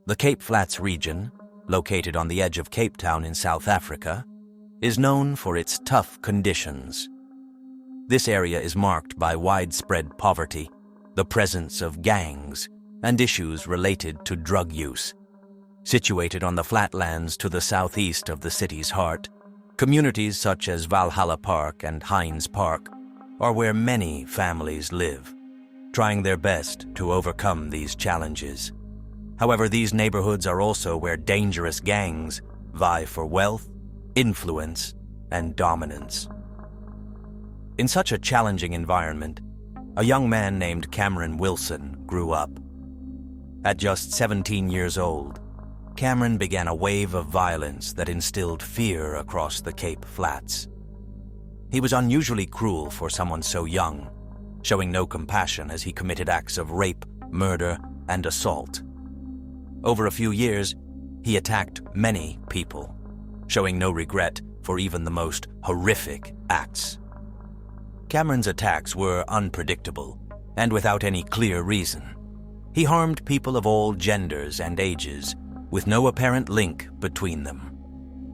The Cape Flats region, located on the edge of Cape Town in South Africa, is known for its tough conditions. This area is marked by widespread poverty, the presence of gangs, and issues related to drug use. Situated on the flatlands to the southeast of the city's heart, communities such as Valhalla Park and Hines Park are where many families live, trying their best to overcome these challenges. However, these neighborhoods are also where dangerous gangs vie for wealth, influence, and dominance. In such a challenging environment, a young man named Cameron Wilson grew up. At just 17 years old, Cameron began a wave of violence that instilled fear across the Cape Flats. He was unusually cruel for someone so young, showing no compassion as he committed acts of rape, murder, and assault. Over a few years, he attacked many people, showing no regret for even the most horrific acts. Cameron's attacks were unpredictable and without any clear reason. He harmed people of all genders and ages, with no apparent link between them.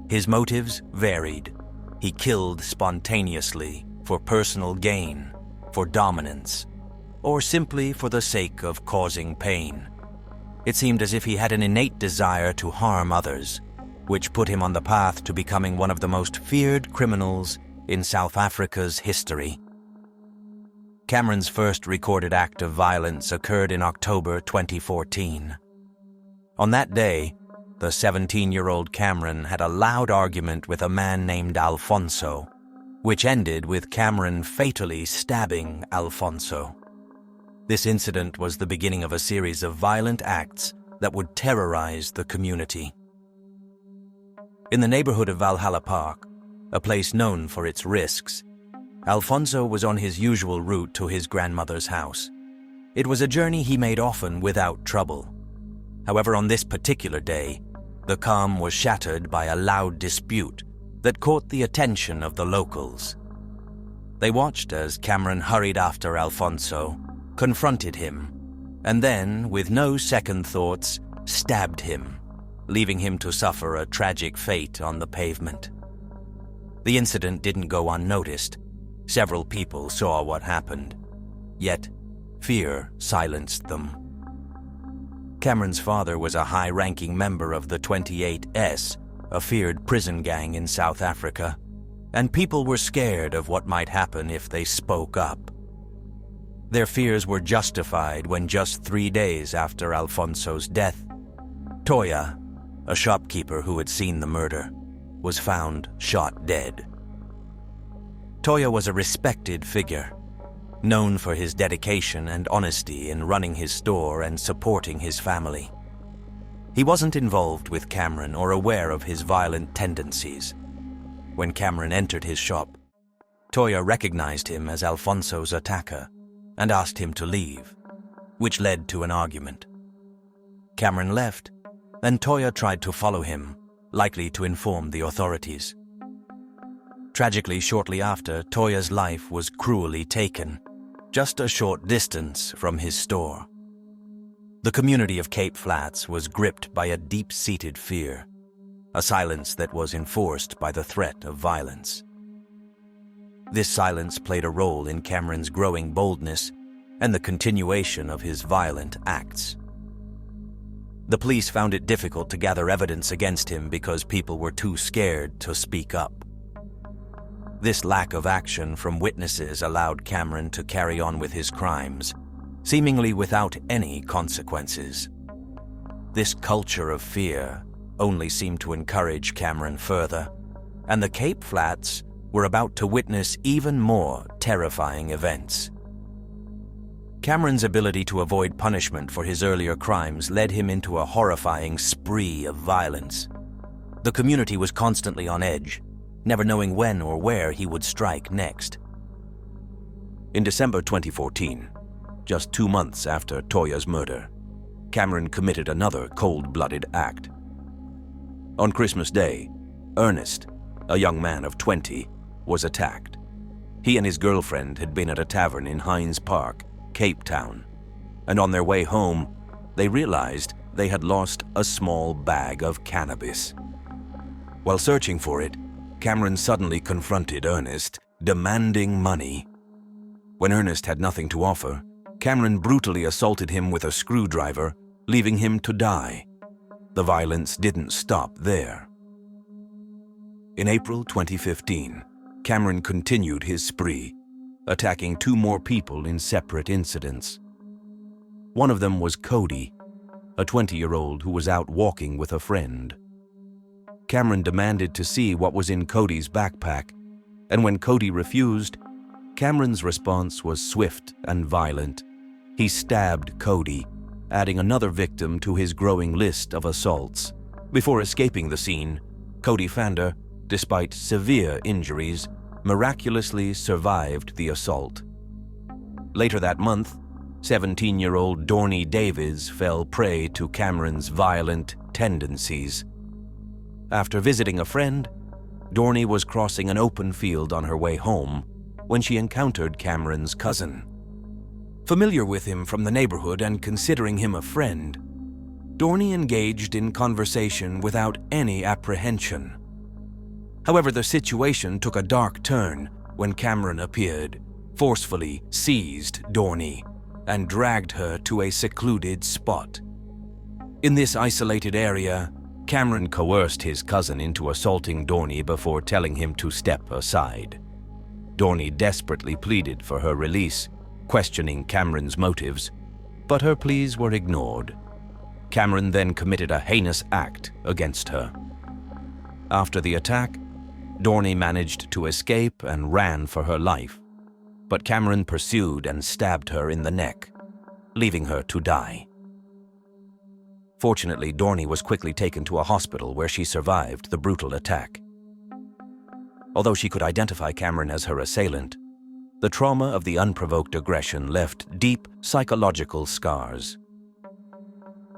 His motives varied. He killed spontaneously for personal gain, for dominance, or simply for the sake of causing pain. It seemed as if he had an innate desire to harm others, which put him on the path to becoming one of the most feared criminals in South Africa's history. Cameron's first recorded act of violence occurred in October 2014. On that day, the 17-year-old Cameron had a loud argument with a man named Alfonso, which ended with Cameron fatally stabbing Alfonso. This incident was the beginning of a series of violent acts that would terrorize the community. In the neighborhood of Valhalla Park, a place known for its risks, Alfonso was on his usual route to his grandmother's house. It was a journey he made often without trouble. However, on this particular day, the calm was shattered by a loud dispute that caught the attention of the locals. They watched as Cameron hurried after Alfonso, confronted him, and then, with no second thoughts, stabbed him, leaving him to suffer a tragic fate on the pavement. The incident didn't go unnoticed. Several people saw what happened, yet fear silenced them. Cameron's father was a high-ranking member of the 28S, a feared prison gang in South Africa, and people were scared of what might happen if they spoke up. Their fears were justified when just 3 days after Alfonso's death, Toya, a shopkeeper who had seen the murder, was found shot dead. Toya was a respected figure, known for his dedication and honesty in running his store and supporting his family. He wasn't involved with Cameron or aware of his violent tendencies. When Cameron entered his shop, Toya recognized him as Alfonso's attacker and asked him to leave, which led to an argument. Cameron left, and Toya tried to follow him, likely to inform the authorities. Tragically, shortly after, Toya's life was cruelly taken, just a short distance from his store. The community of Cape Flats was gripped by a deep-seated fear, a silence that was enforced by the threat of violence. This silence played a role in Cameron's growing boldness and the continuation of his violent acts. The police found it difficult to gather evidence against him because people were too scared to speak up. This lack of action from witnesses allowed Cameron to carry on with his crimes, seemingly without any consequences. This culture of fear only seemed to encourage Cameron further, and the Cape Flats were about to witness even more terrifying events. Cameron's ability to avoid punishment for his earlier crimes led him into a horrifying spree of violence. The community was constantly on edge, never knowing when or where he would strike next. In December 2014, just 2 months after Toya's murder, Cameron committed another cold-blooded act. On Christmas Day, Ernest, a young man of 20, was attacked. He and his girlfriend had been at a tavern in Hines Park, Cape Town, and on their way home, they realized they had lost a small bag of cannabis. While searching for it, Cameron suddenly confronted Ernest, demanding money. When Ernest had nothing to offer, Cameron brutally assaulted him with a screwdriver, leaving him to die. The violence didn't stop there. In April 2015, Cameron continued his spree, attacking 2 more people in separate incidents. One of them was Cody, a 20-year-old who was out walking with a friend. Cameron demanded to see what was in Cody's backpack, and when Cody refused, Cameron's response was swift and violent. He stabbed Cody, adding another victim to his growing list of assaults. Before escaping the scene, Cody Fander, despite severe injuries, miraculously survived the assault. Later that month, 17-year-old Dorney Davids fell prey to Cameron's violent tendencies. After visiting a friend, Dorney was crossing an open field on her way home when she encountered Cameron's cousin. Familiar with him from the neighborhood and considering him a friend, Dorney engaged in conversation without any apprehension. However, the situation took a dark turn when Cameron appeared, forcefully seized Dorney, and dragged her to a secluded spot. In this isolated area, Cameron coerced his cousin into assaulting Dorney before telling him to step aside. Dorney desperately pleaded for her release, questioning Cameron's motives, but her pleas were ignored. Cameron then committed a heinous act against her. After the attack, Dorney managed to escape and ran for her life, but Cameron pursued and stabbed her in the neck, leaving her to die. Fortunately, Dorney was quickly taken to a hospital where she survived the brutal attack. Although she could identify Cameron as her assailant, the trauma of the unprovoked aggression left deep psychological scars.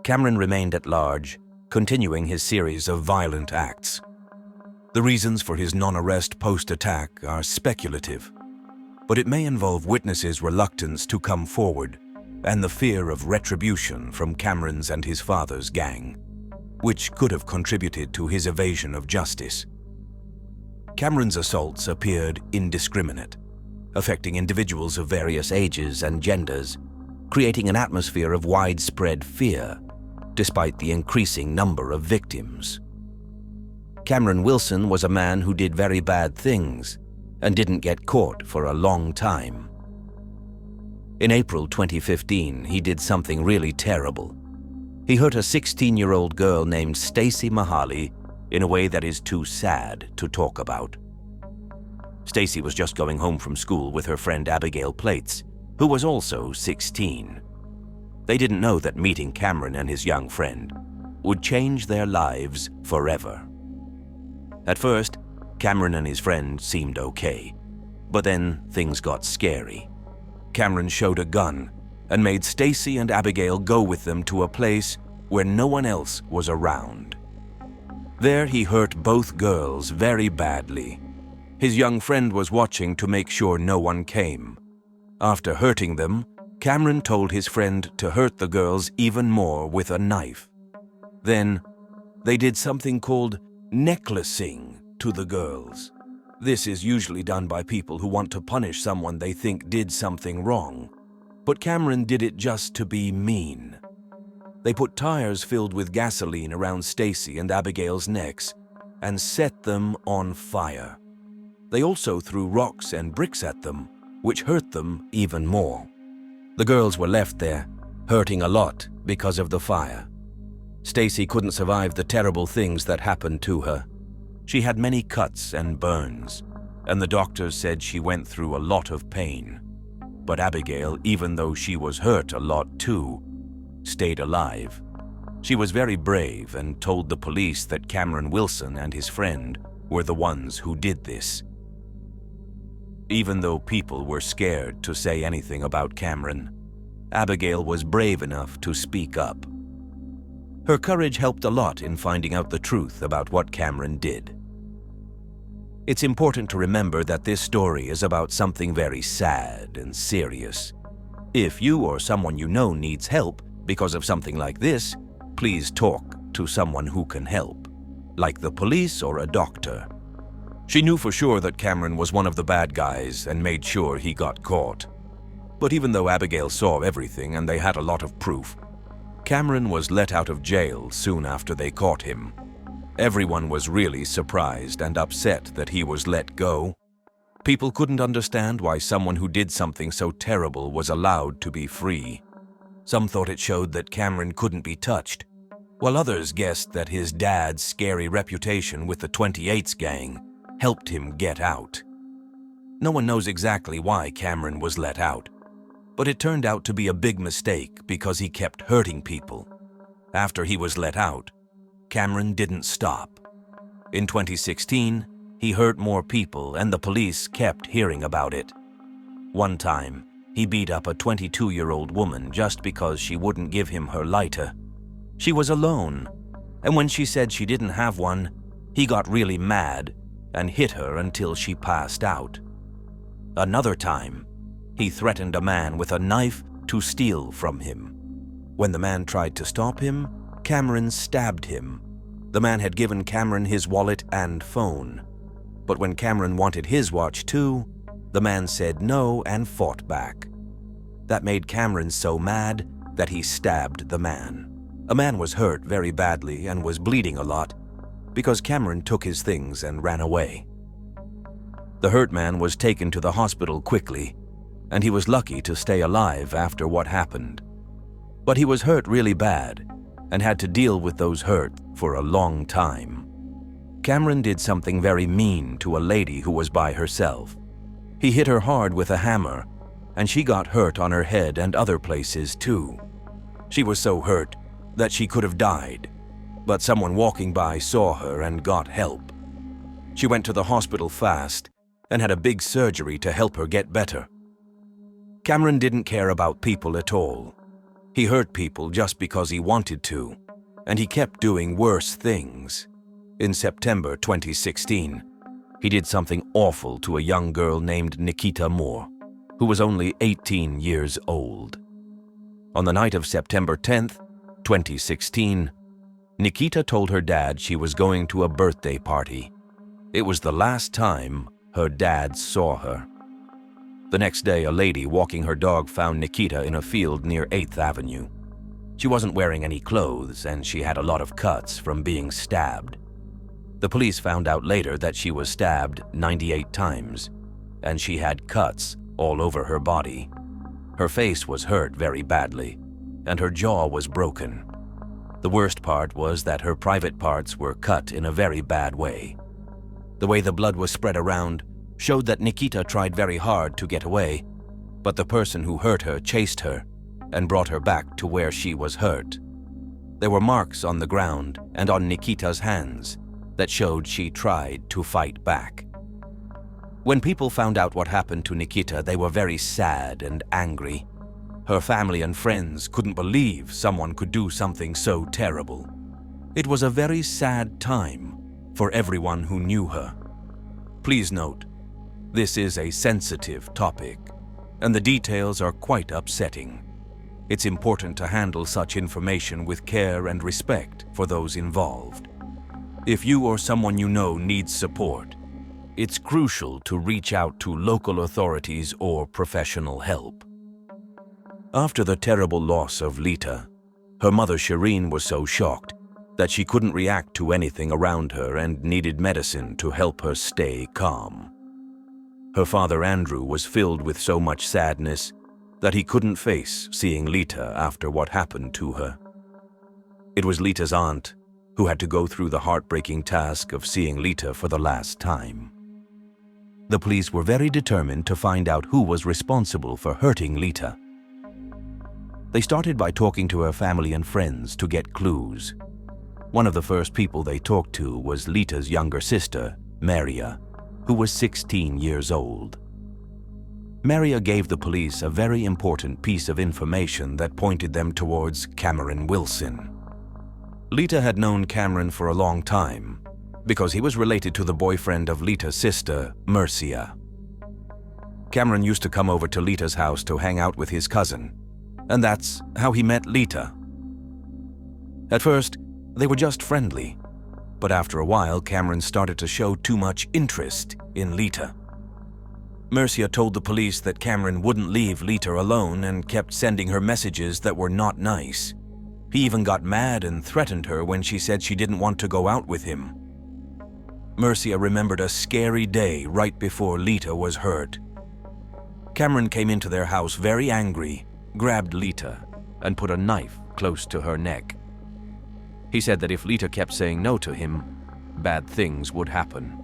Cameron remained at large, continuing his series of violent acts. The reasons for his non-arrest post-attack are speculative, but it may involve witnesses' reluctance to come forward and the fear of retribution from Cameron's and his father's gang, which could have contributed to his evasion of justice. Cameron's assaults appeared indiscriminate, affecting individuals of various ages and genders, creating an atmosphere of widespread fear, despite the increasing number of victims. Cameron Wilson was a man who did very bad things and didn't get caught for a long time. In April 2015, he did something really terrible. He hurt a 16-year-old girl named Stacy Mahali in a way that is too sad to talk about. Stacy was just going home from school with her friend Abigail Plates, who was also 16. They didn't know that meeting Cameron and his young friend would change their lives forever. At first, Cameron and his friend seemed okay, but then things got scary. Cameron showed a gun and made Stacy and Abigail go with them to a place where no one else was around. There he hurt both girls very badly. His young friend was watching to make sure no one came. After hurting them, Cameron told his friend to hurt the girls even more with a knife. Then, they did something called necklacing to the girls. This is usually done by people who want to punish someone they think did something wrong, but Cameron did it just to be mean. They put tires filled with gasoline around Stacy and Abigail's necks and set them on fire. They also threw rocks and bricks at them, which hurt them even more. The girls were left there, hurting a lot because of the fire. Stacy couldn't survive the terrible things that happened to her. She had many cuts and burns, and the doctors said she went through a lot of pain. But Abigail, even though she was hurt a lot too, stayed alive. She was very brave and told the police that Cameron Wilson and his friend were the ones who did this. Even though people were scared to say anything about Cameron, Abigail was brave enough to speak up. Her courage helped a lot in finding out the truth about what Cameron did. It's important to remember that this story is about something very sad and serious. If you or someone you know needs help because of something like this, please talk to someone who can help, like the police or a doctor. She knew for sure that Cameron was one of the bad guys and made sure he got caught. But even though Abigail saw everything and they had a lot of proof, Cameron was let out of jail soon after they caught him. Everyone was really surprised and upset that he was let go. People couldn't understand why someone who did something so terrible was allowed to be free. Some thought it showed that Cameron couldn't be touched, while others guessed that his dad's scary reputation with the 28's gang helped him get out. No one knows exactly why Cameron was let out, but it turned out to be a big mistake because he kept hurting people. After he was let out, Cameron didn't stop. In 2016, he hurt more people and the police kept hearing about it. One time, he beat up a 22-year-old woman just because she wouldn't give him her lighter. She was alone, and when she said she didn't have one, he got really mad and hit her until she passed out. Another time, he threatened a man with a knife to steal from him. When the man tried to stop him, Cameron stabbed him. The man had given Cameron his wallet and phone. But when Cameron wanted his watch too, the man said no and fought back. That made Cameron so mad that he stabbed the man. A man was hurt very badly and was bleeding a lot because Cameron took his things and ran away. The hurt man was taken to the hospital quickly, and he was lucky to stay alive after what happened. But he was hurt really bad and had to deal with those hurt for a long time. Cameron did something very mean to a lady who was by herself. He hit her hard with a hammer, and she got hurt on her head and other places too. She was so hurt that she could have died, but someone walking by saw her and got help. She went to the hospital fast and had a big surgery to help her get better. Cameron didn't care about people at all. He hurt people just because he wanted to, and he kept doing worse things. In September 2016, he did something awful to a young girl named Lekita Moore, who was only 18 years old. On the night of September 10th, 2016, Lekita told her dad she was going to a birthday party. It was the last time her dad saw her. The next day, a lady walking her dog found Lekita in a field near 8th Avenue. She wasn't wearing any clothes and she had a lot of cuts from being stabbed. The police found out later that she was stabbed 98 times, and she had cuts all over her body. Her face was hurt very badly, and her jaw was broken. The worst part was that her private parts were cut in a very bad way. The way the blood was spread around showed that Lekita tried very hard to get away, but the person who hurt her chased her and brought her back to where she was hurt. There were marks on the ground and on Lekita's hands that showed she tried to fight back. When people found out what happened to Lekita, they were very sad and angry. Her family and friends couldn't believe someone could do something so terrible. It was a very sad time for everyone who knew her. Please note, this is a sensitive topic, and the details are quite upsetting. It's important to handle such information with care and respect for those involved. If you or someone you know needs support, it's crucial to reach out to local authorities or professional help. After the terrible loss of Lita, her mother Shireen was so shocked that she couldn't react to anything around her and needed medicine to help her stay calm. Her father Andrew was filled with so much sadness that he couldn't face seeing Lita after what happened to her. It was Lita's aunt who had to go through the heartbreaking task of seeing Lita for the last time. The police were very determined to find out who was responsible for hurting Lita. They started by talking to her family and friends to get clues. One of the first people they talked to was Lita's younger sister, Maria, who was 16 years old. Maria gave the police a very important piece of information that pointed them towards Cameron Wilson. Lita had known Cameron for a long time because he was related to the boyfriend of Lita's sister, Mercia. Cameron used to come over to Lita's house to hang out with his cousin, and that's how he met Lita. At first, they were just friendly, but after a while, Cameron started to show too much interest in Lita. Mercia told the police that Cameron wouldn't leave Lita alone and kept sending her messages that were not nice. He even got mad and threatened her when she said she didn't want to go out with him. Mercia remembered a scary day right before Lita was hurt. Cameron came into their house very angry, grabbed Lita, and put a knife close to her neck. He said that if Lita kept saying no to him, bad things would happen.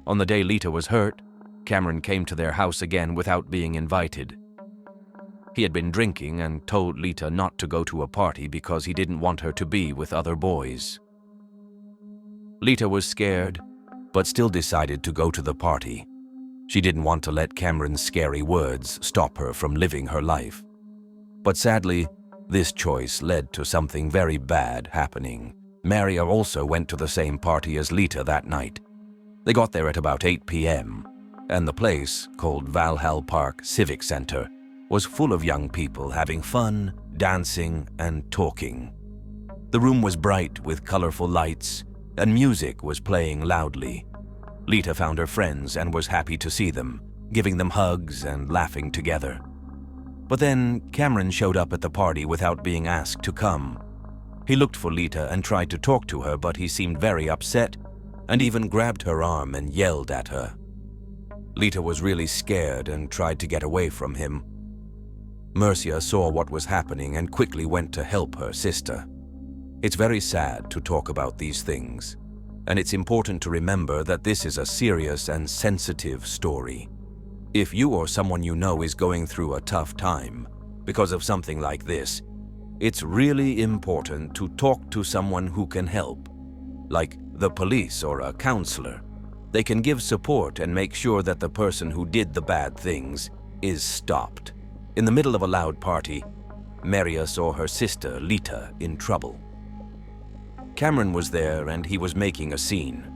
On the day Lita was hurt, Cameron came to their house again without being invited. He had been drinking and told Lita not to go to a party because he didn't want her to be with other boys. Lita was scared, but still decided to go to the party. She didn't want to let Cameron's scary words stop her from living her life. But sadly, this choice led to something very bad happening. Maria also went to the same party as Lita that night. They got there at about 8 p.m., and the place, called Valhall Park Civic Center, was full of young people having fun, dancing, and talking. The room was bright with colorful lights, and music was playing loudly. Lita found her friends and was happy to see them, giving them hugs and laughing together. But then Cameron showed up at the party without being asked to come. He looked for Lita and tried to talk to her, but he seemed very upset and even grabbed her arm and yelled at her. Lita was really scared and tried to get away from him. Mercia saw what was happening and quickly went to help her sister. It's very sad to talk about these things, and it's important to remember that this is a serious and sensitive story. If you or someone you know is going through a tough time because of something like this, it's really important to talk to someone who can help, like the police or a counselor. They can give support and make sure that the person who did the bad things is stopped. In the middle of a loud party, Maria saw her sister, Lita, in trouble. Cameron was there and he was making a scene.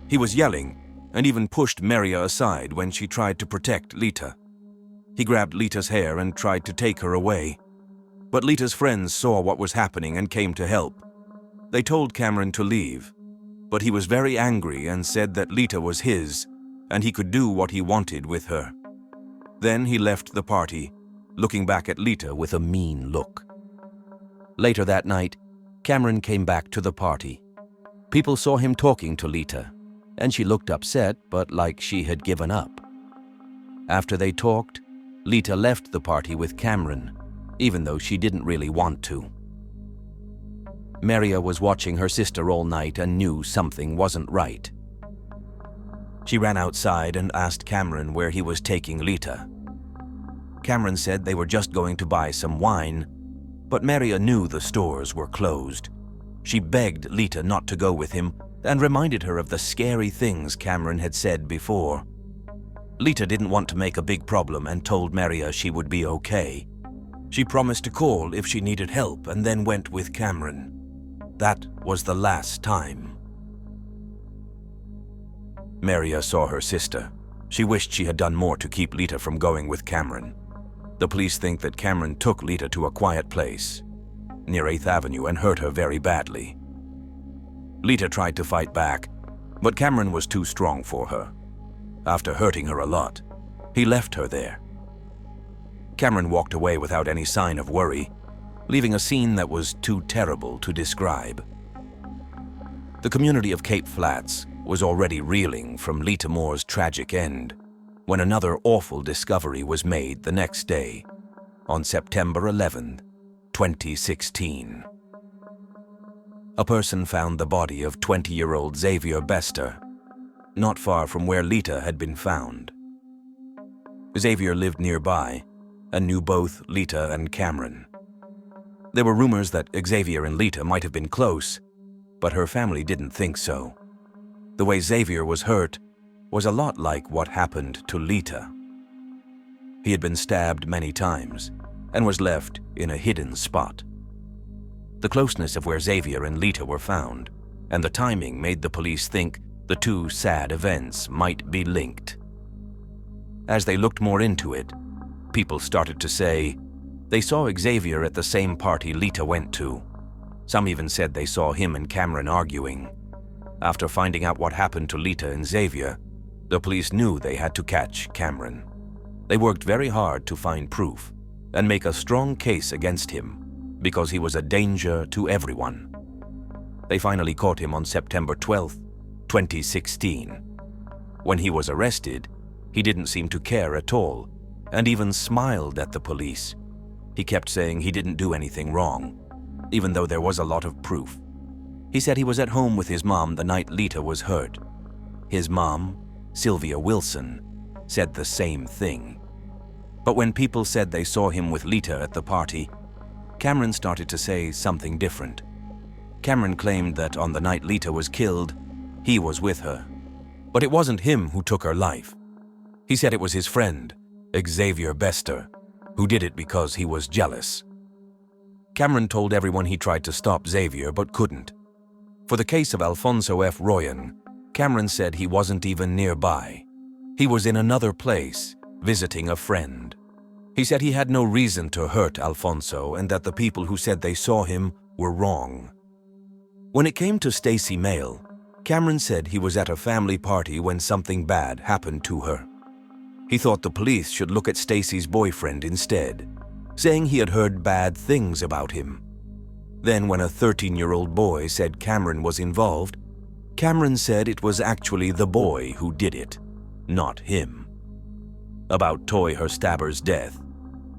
He was yelling and even pushed Maria aside when she tried to protect Lita. He grabbed Lita's hair and tried to take her away. But Lita's friends saw what was happening and came to help. They told Cameron to leave, but he was very angry and said that Lita was his and he could do what he wanted with her. Then he left the party, looking back at Lita with a mean look. Later that night, Cameron came back to the party. People saw him talking to Lita, and she looked upset, but like she had given up. After they talked, Lita left the party with Cameron, even though she didn't really want to. Maria was watching her sister all night and knew something wasn't right. She ran outside and asked Cameron where he was taking Lita. Cameron said they were just going to buy some wine, but Maria knew the stores were closed. She begged Lita not to go with him and reminded her of the scary things Cameron had said before. Lita didn't want to make a big problem and told Maria she would be okay. She promised to call if she needed help and then went with Cameron. That was the last time. Maria saw her sister. She wished she had done more to keep Lita from going with Cameron. The police think that Cameron took Lita to a quiet place near 8th Avenue and hurt her very badly. Lita tried to fight back, but Cameron was too strong for her. After hurting her a lot, he left her there. Cameron walked away without any sign of worry, leaving a scene that was too terrible to describe. The community of Cape Flats was already reeling from Lita Moore's tragic end when another awful discovery was made the next day, on September 11, 2016. A person found the body of 20-year-old Xavier Bester, not far from where Lita had been found. Xavier lived nearby and knew both Lita and Cameron. There were rumors that Xavier and Lita might have been close, but her family didn't think so. The way Xavier was hurt was a lot like what happened to Lita. He had been stabbed many times and was left in a hidden spot. The closeness of where Xavier and Lita were found and the timing made the police think the two sad events might be linked. As they looked more into it, people started to say they saw Xavier at the same party Lekita went to. Some even said they saw him and Cameron arguing. After finding out what happened to Lekita and Xavier, the police knew they had to catch Cameron. They worked very hard to find proof and make a strong case against him because he was a danger to everyone. They finally caught him on September 12, 2016. When he was arrested, he didn't seem to care at all and even smiled at the police. He kept saying he didn't do anything wrong, even though there was a lot of proof. He said he was at home with his mom the night Lekita was hurt. His mom, Sylvia Wilson, said the same thing. But when people said they saw him with Lekita at the party, Cameron started to say something different. Cameron claimed that on the night Lekita was killed, he was with her. But it wasn't him who took her life. He said it was his friend, Xavier Bester, who did it because he was jealous. Cameron told everyone he tried to stop Xavier but couldn't. For the case of Alfonso F. Royan, Cameron said he wasn't even nearby. He was in another place, visiting a friend. He said he had no reason to hurt Alfonso and that the people who said they saw him were wrong. When it came to Stacy Mail, Cameron said he was at a family party when something bad happened to her. He thought the police should look at Stacy's boyfriend instead, saying he had heard bad things about him. Then when a 13-year-old boy said Cameron was involved, Cameron said it was actually the boy who did it, not him. About Toy Herstabber's death,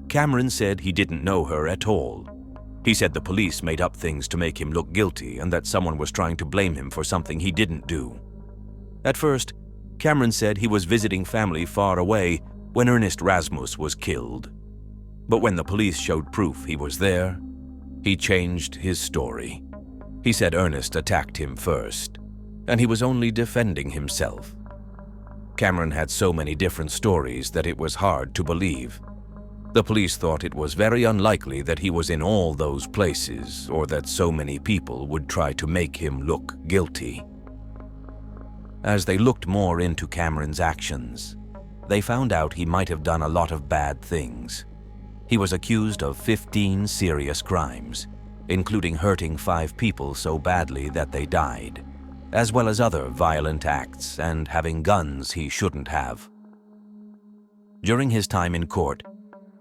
Cameron said he didn't know her at all. He said the police made up things to make him look guilty and that someone was trying to blame him for something he didn't do. At first, Cameron said he was visiting family far away when Ernest Rasmus was killed. But when the police showed proof he was there, he changed his story. He said Ernest attacked him first, and he was only defending himself. Cameron had so many different stories that it was hard to believe. The police thought it was very unlikely that he was in all those places or that so many people would try to make him look guilty. As they looked more into Cameron's actions, they found out he might have done a lot of bad things. He was accused of 15 serious crimes, including hurting 5 people so badly that they died, as well as other violent acts and having guns he shouldn't have. During his time in court,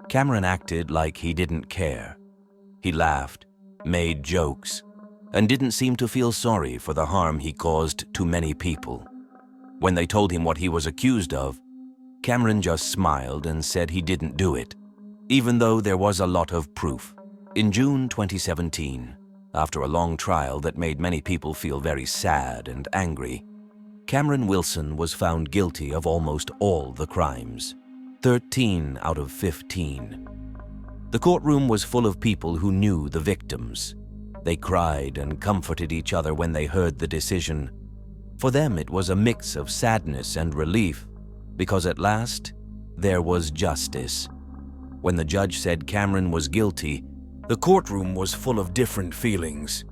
Cameron acted like he didn't care. He laughed, made jokes, and didn't seem to feel sorry for the harm he caused to many people. When they told him what he was accused of, Cameron just smiled and said he didn't do it, even though there was a lot of proof. In June 2017, after a long trial that made many people feel very sad and angry, Cameron Wilson was found guilty of almost all the crimes, 13 out of 15. The courtroom was full of people who knew the victims. They cried and comforted each other when they heard the decision. For them, it was a mix of sadness and relief, because at last, there was justice. When the judge said Cameron was guilty, the courtroom was full of different feelings.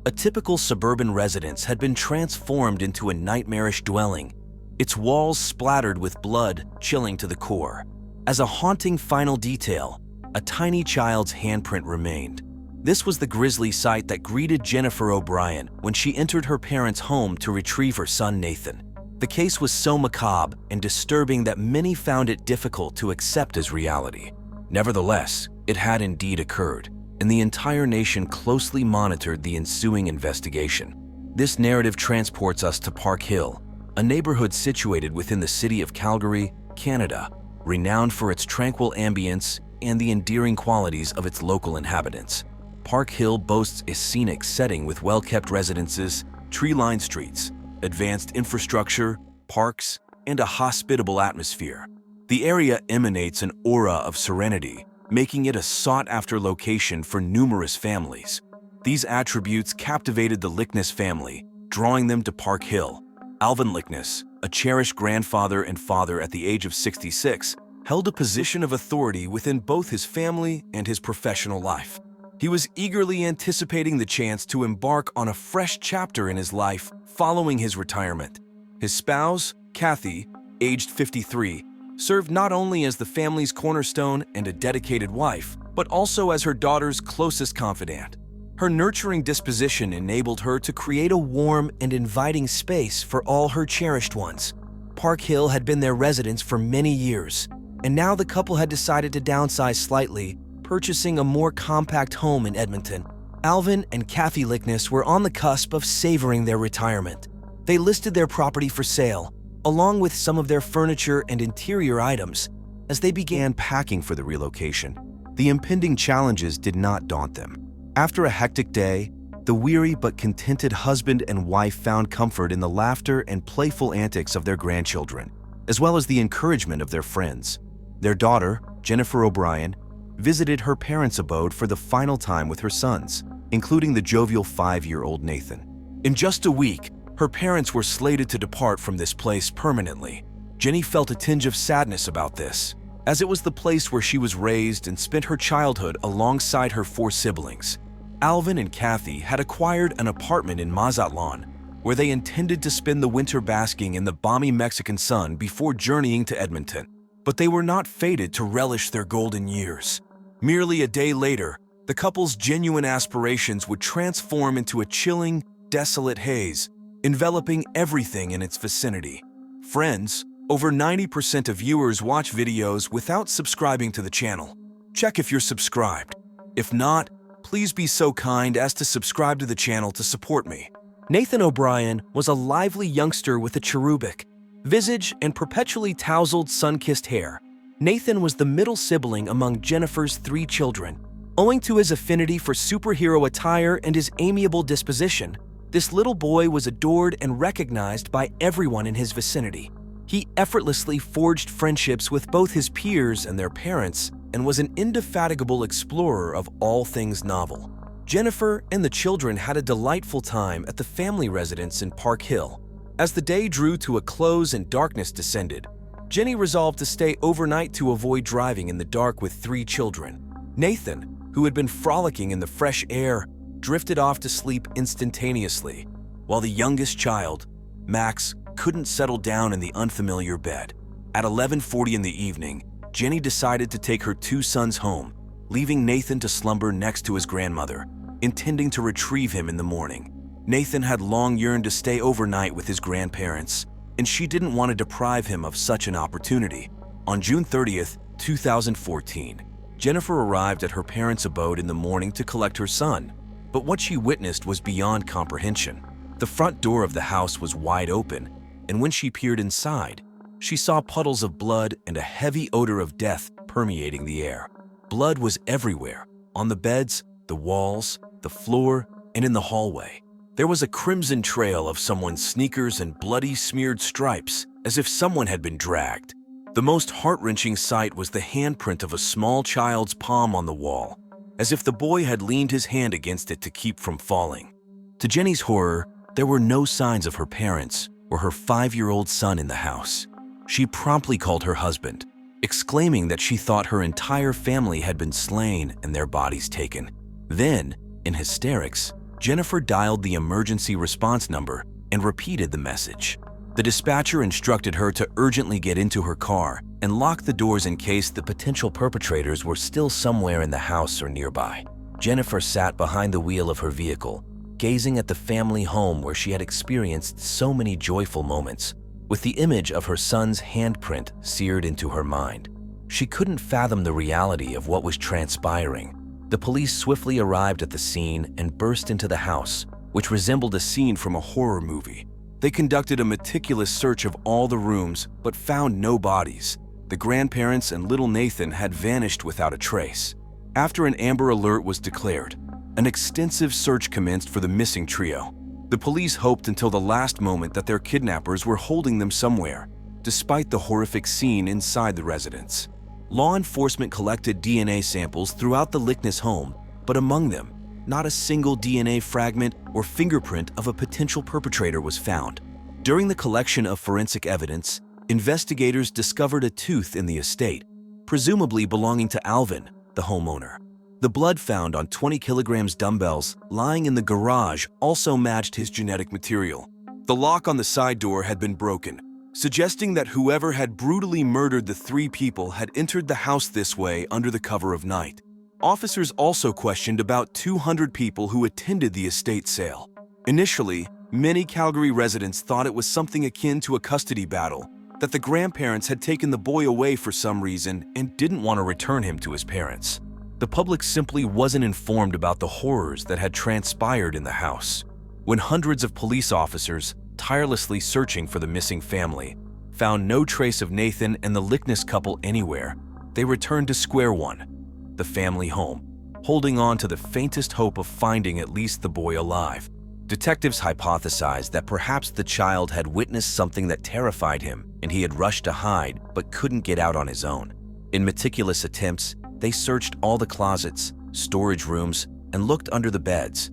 A typical suburban residence had been transformed into a nightmarish dwelling, its walls splattered with blood, chilling to the core. As a haunting final detail, a tiny child's handprint remained. This was the grisly sight that greeted Jennifer O'Brien when she entered her parents' home to retrieve her son Nathan. The case was so macabre and disturbing that many found it difficult to accept as reality. Nevertheless, it had indeed occurred, and the entire nation closely monitored the ensuing investigation. This narrative transports us to Park Hill, a neighborhood situated within the city of Calgary, Canada, renowned for its tranquil ambience and the endearing qualities of its local inhabitants. Park Hill boasts a scenic setting with well-kept residences, tree-lined streets, advanced infrastructure, parks, and a hospitable atmosphere. The area emanates an aura of serenity, making it a sought-after location for numerous families. These attributes captivated the Lickness family, drawing them to Park Hill. Alvin Lickness, a cherished grandfather and father at the age of 66, held a position of authority within both his family and his professional life. He was eagerly anticipating the chance to embark on a fresh chapter in his life following his retirement. His spouse, Kathy, aged 53, served not only as the family's cornerstone and a dedicated wife, but also as her daughter's closest confidant. Her nurturing disposition enabled her to create a warm and inviting space for all her cherished ones. Park Hill had been their residence for many years, and now the couple had decided to downsize slightly, purchasing a more compact home in Edmonton. Alvin and Kathy Lickness were on the cusp of savoring their retirement. They listed their property for sale, along with some of their furniture and interior items. As they began packing for the relocation, the impending challenges did not daunt them. After a hectic day, the weary but contented husband and wife found comfort in the laughter and playful antics of their grandchildren, as well as the encouragement of their friends. Their daughter, Jennifer O'Brien, visited her parents' abode for the final time with her sons, including the jovial 5-year-old Nathan. In just a week, her parents were slated to depart from this place permanently. Jenny felt a tinge of sadness about this, as it was the place where she was raised and spent her childhood alongside her 4 siblings. Alvin and Kathy had acquired an apartment in Mazatlan, where they intended to spend the winter basking in the balmy Mexican sun before journeying to Edmonton. But they were not fated to relish their golden years. Merely a day later, the couple's genuine aspirations would transform into a chilling, desolate haze, enveloping everything in its vicinity. Friends, over 90% of viewers watch videos without subscribing to the channel. Check if you're subscribed. If not, please be so kind as to subscribe to the channel to support me. Nathan O'Brien was a lively youngster with a cherubic visage and perpetually tousled, sun-kissed hair. Nathan was the middle sibling among Jennifer's 3 children. Owing to his affinity for superhero attire and his amiable disposition, this little boy was adored and recognized by everyone in his vicinity. He effortlessly forged friendships with both his peers and their parents, and was an indefatigable explorer of all things novel. Jennifer and the children had a delightful time at the family residence in Park Hill. As the day drew to a close and darkness descended, Jenny resolved to stay overnight to avoid driving in the dark with 3 children. Nathan, who had been frolicking in the fresh air, drifted off to sleep instantaneously, while the youngest child, Max, couldn't settle down in the unfamiliar bed. At 11:40 in the evening, Jenny decided to take her 2 sons home, leaving Nathan to slumber next to his grandmother, intending to retrieve him in the morning. Nathan had long yearned to stay overnight with his grandparents, and she didn't want to deprive him of such an opportunity. On June 30th, 2014, Jennifer arrived at her parents' abode in the morning to collect her son, but what she witnessed was beyond comprehension. The front door of the house was wide open, and when she peered inside, she saw puddles of blood and a heavy odor of death permeating the air. Blood was everywhere, on the beds, the walls, the floor, and in the hallway. There was a crimson trail of someone's sneakers and bloody smeared stripes, as if someone had been dragged. The most heart-wrenching sight was the handprint of a small child's palm on the wall, as if the boy had leaned his hand against it to keep from falling. To Jenny's horror, there were no signs of her parents or her 5-year-old son in the house. She promptly called her husband, exclaiming that she thought her entire family had been slain and their bodies taken. Then, in hysterics, Jennifer dialed the emergency response number and repeated the message. The dispatcher instructed her to urgently get into her car and lock the doors in case the potential perpetrators were still somewhere in the house or nearby. Jennifer sat behind the wheel of her vehicle, gazing at the family home where she had experienced so many joyful moments, with the image of her son's handprint seared into her mind. She couldn't fathom the reality of what was transpiring. The police swiftly arrived at the scene and burst into the house, which resembled a scene from a horror movie. They conducted a meticulous search of all the rooms, but found no bodies. The grandparents and little Nathan had vanished without a trace. After an Amber Alert was declared, an extensive search commenced for the missing trio. The police hoped until the last moment that their kidnappers were holding them somewhere, despite the horrific scene inside the residence. Law enforcement collected DNA samples throughout the Lickness home, but among them, not a single DNA fragment or fingerprint of a potential perpetrator was found. During the collection of forensic evidence, investigators discovered a tooth in the estate, presumably belonging to Alvin, the homeowner. The blood found on 20 kilograms dumbbells lying in the garage also matched his genetic material. The lock on the side door had been broken, suggesting that whoever had brutally murdered the three people had entered the house this way under the cover of night. Officers also questioned about 200 people who attended the estate sale. Initially, many Calgary residents thought it was something akin to a custody battle, that the grandparents had taken the boy away for some reason and didn't want to return him to his parents. The public simply wasn't informed about the horrors that had transpired in the house. When hundreds of police officers, tirelessly searching for the missing family, found no trace of Nathan and the Lickness couple anywhere, they returned to square one, the family home, holding on to the faintest hope of finding at least the boy alive. Detectives hypothesized that perhaps the child had witnessed something that terrified him and he had rushed to hide but couldn't get out on his own. In meticulous attempts, they searched all the closets, storage rooms, and looked under the beds.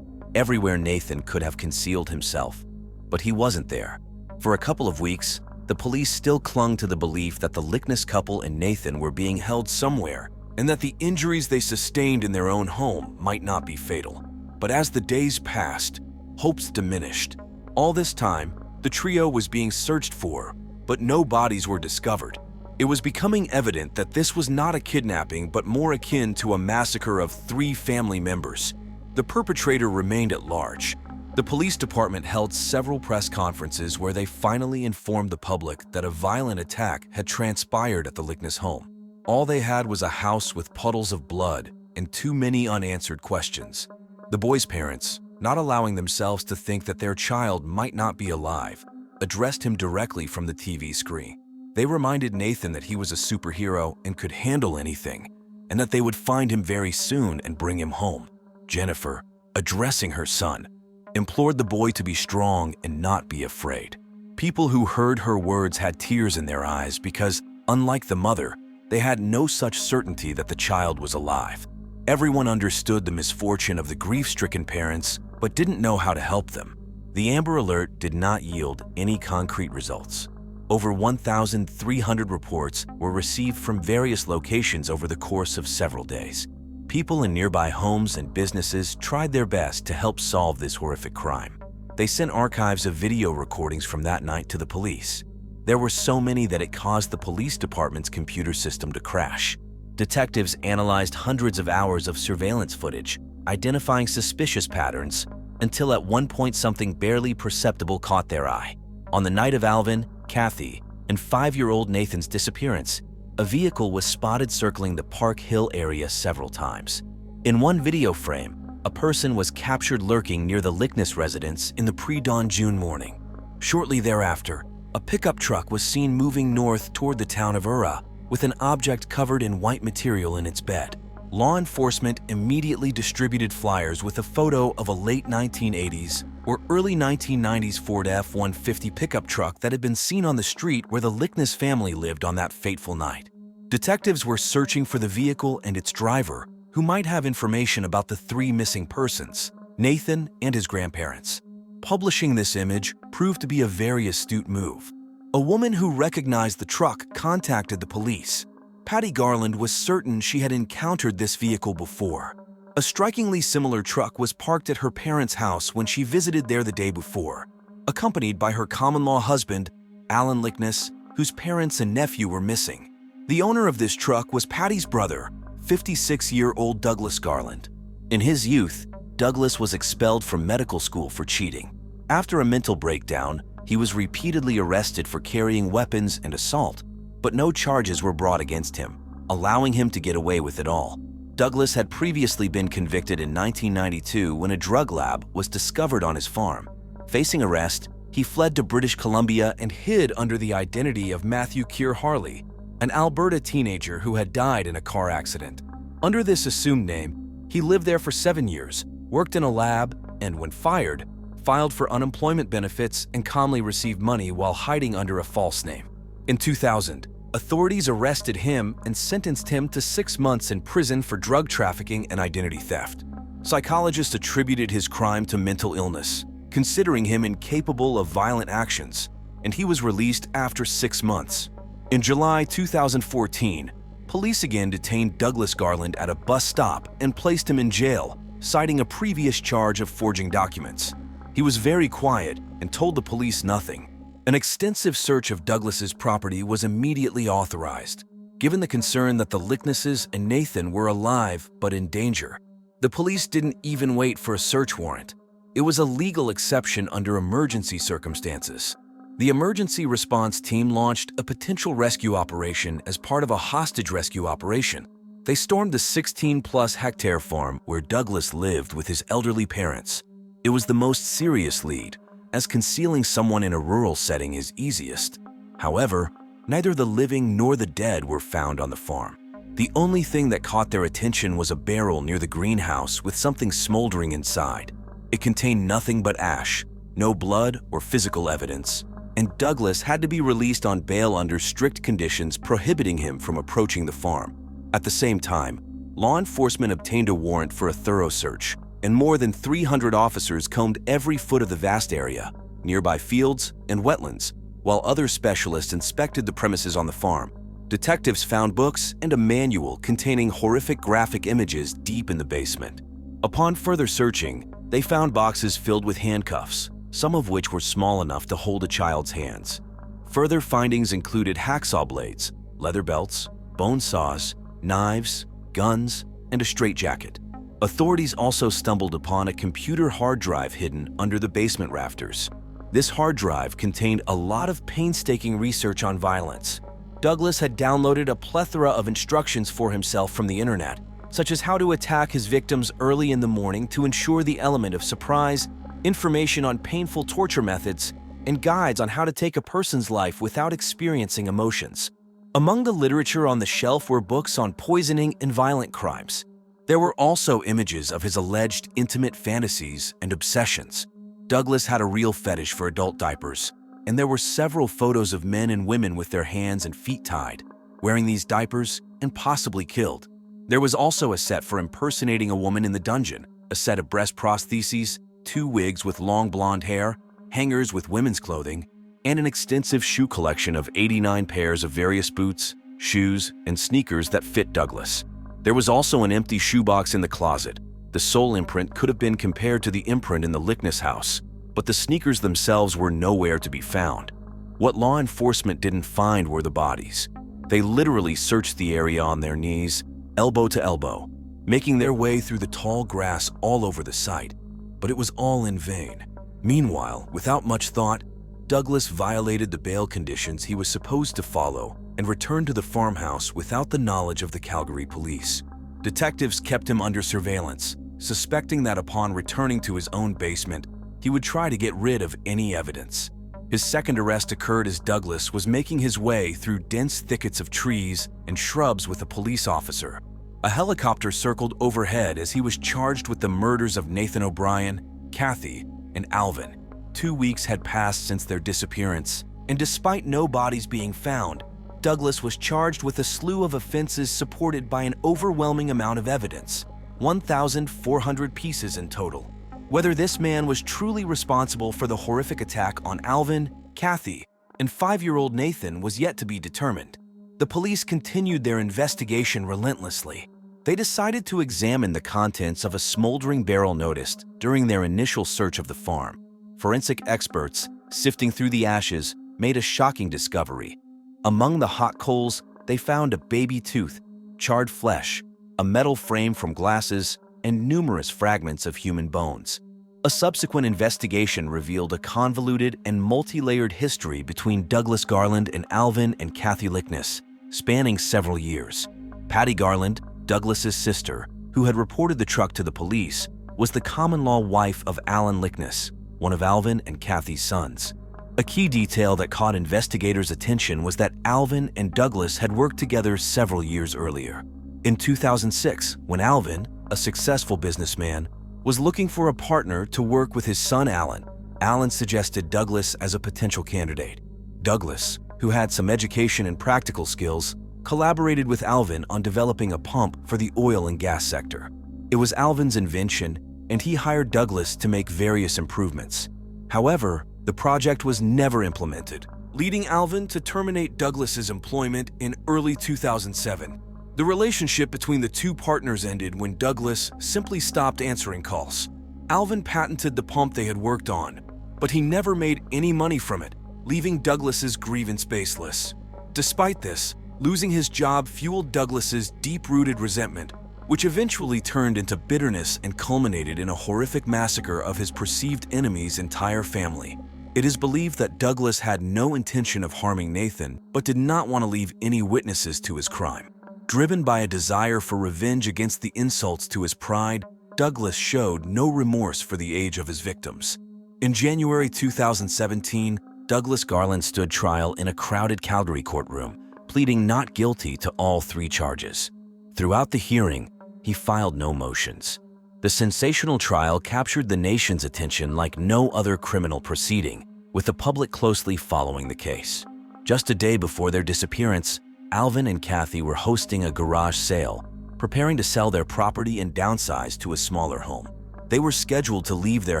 Everywhere Nathan could have concealed himself, but he wasn't there. For a couple of weeks, the police still clung to the belief that the Lickness couple and Nathan were being held somewhere and that the injuries they sustained in their own home might not be fatal. But as the days passed, hopes diminished. All this time, the trio was being searched for, but no bodies were discovered. It was becoming evident that this was not a kidnapping but more akin to a massacre of 3 family members. The perpetrator remained at large. The police department held several press conferences where they finally informed the public that a violent attack had transpired at the Lickness home. All they had was a house with puddles of blood and too many unanswered questions. The boy's parents, not allowing themselves to think that their child might not be alive, addressed him directly from the TV screen. They reminded Nathan that he was a superhero and could handle anything, and that they would find him very soon and bring him home. Jennifer, addressing her son, implored the boy to be strong and not be afraid. People who heard her words had tears in their eyes because, unlike the mother, they had no such certainty that the child was alive. Everyone understood the misfortune of the grief-stricken parents, but didn't know how to help them. The Amber Alert did not yield any concrete results. Over 1,300 reports were received from various locations over the course of several days. People in nearby homes and businesses tried their best to help solve this horrific crime. They sent archives of video recordings from that night to the police. There were so many that it caused the police department's computer system to crash. Detectives analyzed hundreds of hours of surveillance footage, identifying suspicious patterns, until at one point something barely perceptible caught their eye. On the night of Alvin, Kathy, and 5-year-old Nathan's disappearance, a vehicle was spotted circling the Park Hill area several times. In one video frame, a person was captured lurking near the Lickness residence in the pre-dawn June morning. Shortly thereafter, a pickup truck was seen moving north toward the town of Ura with an object covered in white material in its bed. Law enforcement immediately distributed flyers with a photo of a late 1980s or early 1990s Ford F-150 pickup truck that had been seen on the street where the Lickness family lived on that fateful night. Detectives were searching for the vehicle and its driver, who might have information about the 3 missing persons, Nathan and his grandparents. Publishing this image proved to be a very astute move. A woman who recognized the truck contacted the police. Patty Garland was certain she had encountered this vehicle before. A strikingly similar truck was parked at her parents' house when she visited there the day before, accompanied by her common-law husband, Alan Lickness, whose parents and nephew were missing. The owner of this truck was Patty's brother, 56-year-old Douglas Garland. In his youth, Douglas was expelled from medical school for cheating. After a mental breakdown, he was repeatedly arrested for carrying weapons and assault, but no charges were brought against him, allowing him to get away with it all. Douglas had previously been convicted in 1992 when a drug lab was discovered on his farm. Facing arrest, he fled to British Columbia and hid under the identity of Matthew Keir Harley, an Alberta teenager who had died in a car accident. Under this assumed name, he lived there for 7 years, worked in a lab, and when fired, filed for unemployment benefits and calmly received money while hiding under a false name. In 2000, authorities arrested him and sentenced him to 6 months in prison for drug trafficking and identity theft. Psychologists attributed his crime to mental illness, considering him incapable of violent actions, and he was released after 6 months. In July 2014, police again detained Douglas Garland at a bus stop and placed him in jail, citing a previous charge of forging documents. He was very quiet and told the police nothing. An extensive search of Douglas's property was immediately authorized, given the concern that the Licknesses and Nathan were alive but in danger. The police didn't even wait for a search warrant. It was a legal exception under emergency circumstances. The emergency response team launched a potential rescue operation as part of a hostage rescue operation. They stormed the 16-plus hectare farm where Douglas lived with his elderly parents. It was the most serious lead, as concealing someone in a rural setting is easiest. However, neither the living nor the dead were found on the farm. The only thing that caught their attention was a barrel near the greenhouse with something smoldering inside. It contained nothing but ash, no blood or physical evidence, and Douglas had to be released on bail under strict conditions prohibiting him from approaching the farm. At the same time, law enforcement obtained a warrant for a thorough search, and more than 300 officers combed every foot of the vast area, nearby fields and wetlands, while other specialists inspected the premises on the farm. Detectives found books and a manual containing horrific graphic images deep in the basement. Upon further searching, they found boxes filled with handcuffs, some of which were small enough to hold a child's hands. Further findings included hacksaw blades, leather belts, bone saws, knives, guns, and a straitjacket. Authorities also stumbled upon a computer hard drive hidden under the basement rafters. This hard drive contained a lot of painstaking research on violence. Douglas had downloaded a plethora of instructions for himself from the internet, such as how to attack his victims early in the morning to ensure the element of surprise, information on painful torture methods, and guides on how to take a person's life without experiencing emotions. Among the literature on the shelf were books on poisoning and violent crimes. There were also images of his alleged intimate fantasies and obsessions. Douglas had a real fetish for adult diapers, and there were several photos of men and women with their hands and feet tied, wearing these diapers and possibly killed. There was also a set for impersonating a woman in the dungeon, a set of breast prostheses, 2 wigs with long blonde hair, hangers with women's clothing, and an extensive shoe collection of 89 pairs of various boots, shoes, and sneakers that fit Douglas. There was also an empty shoebox in the closet. The sole imprint could have been compared to the imprint in the Lickness house, but the sneakers themselves were nowhere to be found. What law enforcement didn't find were the bodies. They literally searched the area on their knees, elbow to elbow, making their way through the tall grass all over the site, but it was all in vain. Meanwhile, without much thought, Douglas violated the bail conditions he was supposed to follow and returned to the farmhouse without the knowledge of the Calgary police. Detectives kept him under surveillance, suspecting that upon returning to his own basement, he would try to get rid of any evidence. His second arrest occurred as Douglas was making his way through dense thickets of trees and shrubs with a police officer. A helicopter circled overhead as he was charged with the murders of Nathan O'Brien, Kathy, and Alvin. 2 weeks had passed since their disappearance, and despite no bodies being found, Douglas was charged with a slew of offenses supported by an overwhelming amount of evidence, 1,400 pieces in total. Whether this man was truly responsible for the horrific attack on Alvin, Kathy, and 5-year-old Nathan was yet to be determined. The police continued their investigation relentlessly. They decided to examine the contents of a smoldering barrel noticed during their initial search of the farm. Forensic experts, sifting through the ashes, made a shocking discovery. Among the hot coals, they found a baby tooth, charred flesh, a metal frame from glasses, and numerous fragments of human bones. A subsequent investigation revealed a convoluted and multi-layered history between Douglas Garland and Alvin and Kathy Lickness, spanning several years. Patty Garland, Douglas's sister, who had reported the truck to the police, was the common-law wife of Alan Lickness, one of Alvin and Kathy's sons. A key detail that caught investigators' attention was that Alvin and Douglas had worked together several years earlier. In 2006, when Alvin, a successful businessman, was looking for a partner to work with his son Alan, Alan suggested Douglas as a potential candidate. Douglas, who had some education and practical skills, collaborated with Alvin on developing a pump for the oil and gas sector. It was Alvin's invention, and he hired Douglas to make various improvements. However, the project was never implemented, leading Alvin to terminate Douglas's employment in early 2007. The relationship between the two partners ended when Douglas simply stopped answering calls. Alvin patented the pump they had worked on, but he never made any money from it. leaving Douglas's grievance baseless. Despite this, losing his job fueled Douglas's deep-rooted resentment, which eventually turned into bitterness and culminated in a horrific massacre of his perceived enemy's entire family. It is believed that Douglas had no intention of harming Nathan, but did not want to leave any witnesses to his crime. Driven by a desire for revenge against the insults to his pride, Douglas showed no remorse for the age of his victims. In January 2017, Douglas Garland stood trial in a crowded Calgary courtroom, pleading not guilty to all 3 charges. Throughout the hearing, he filed no motions. The sensational trial captured the nation's attention like no other criminal proceeding, with the public closely following the case. Just a day before their disappearance, Alvin and Kathy were hosting a garage sale, preparing to sell their property and downsize to a smaller home. They were scheduled to leave their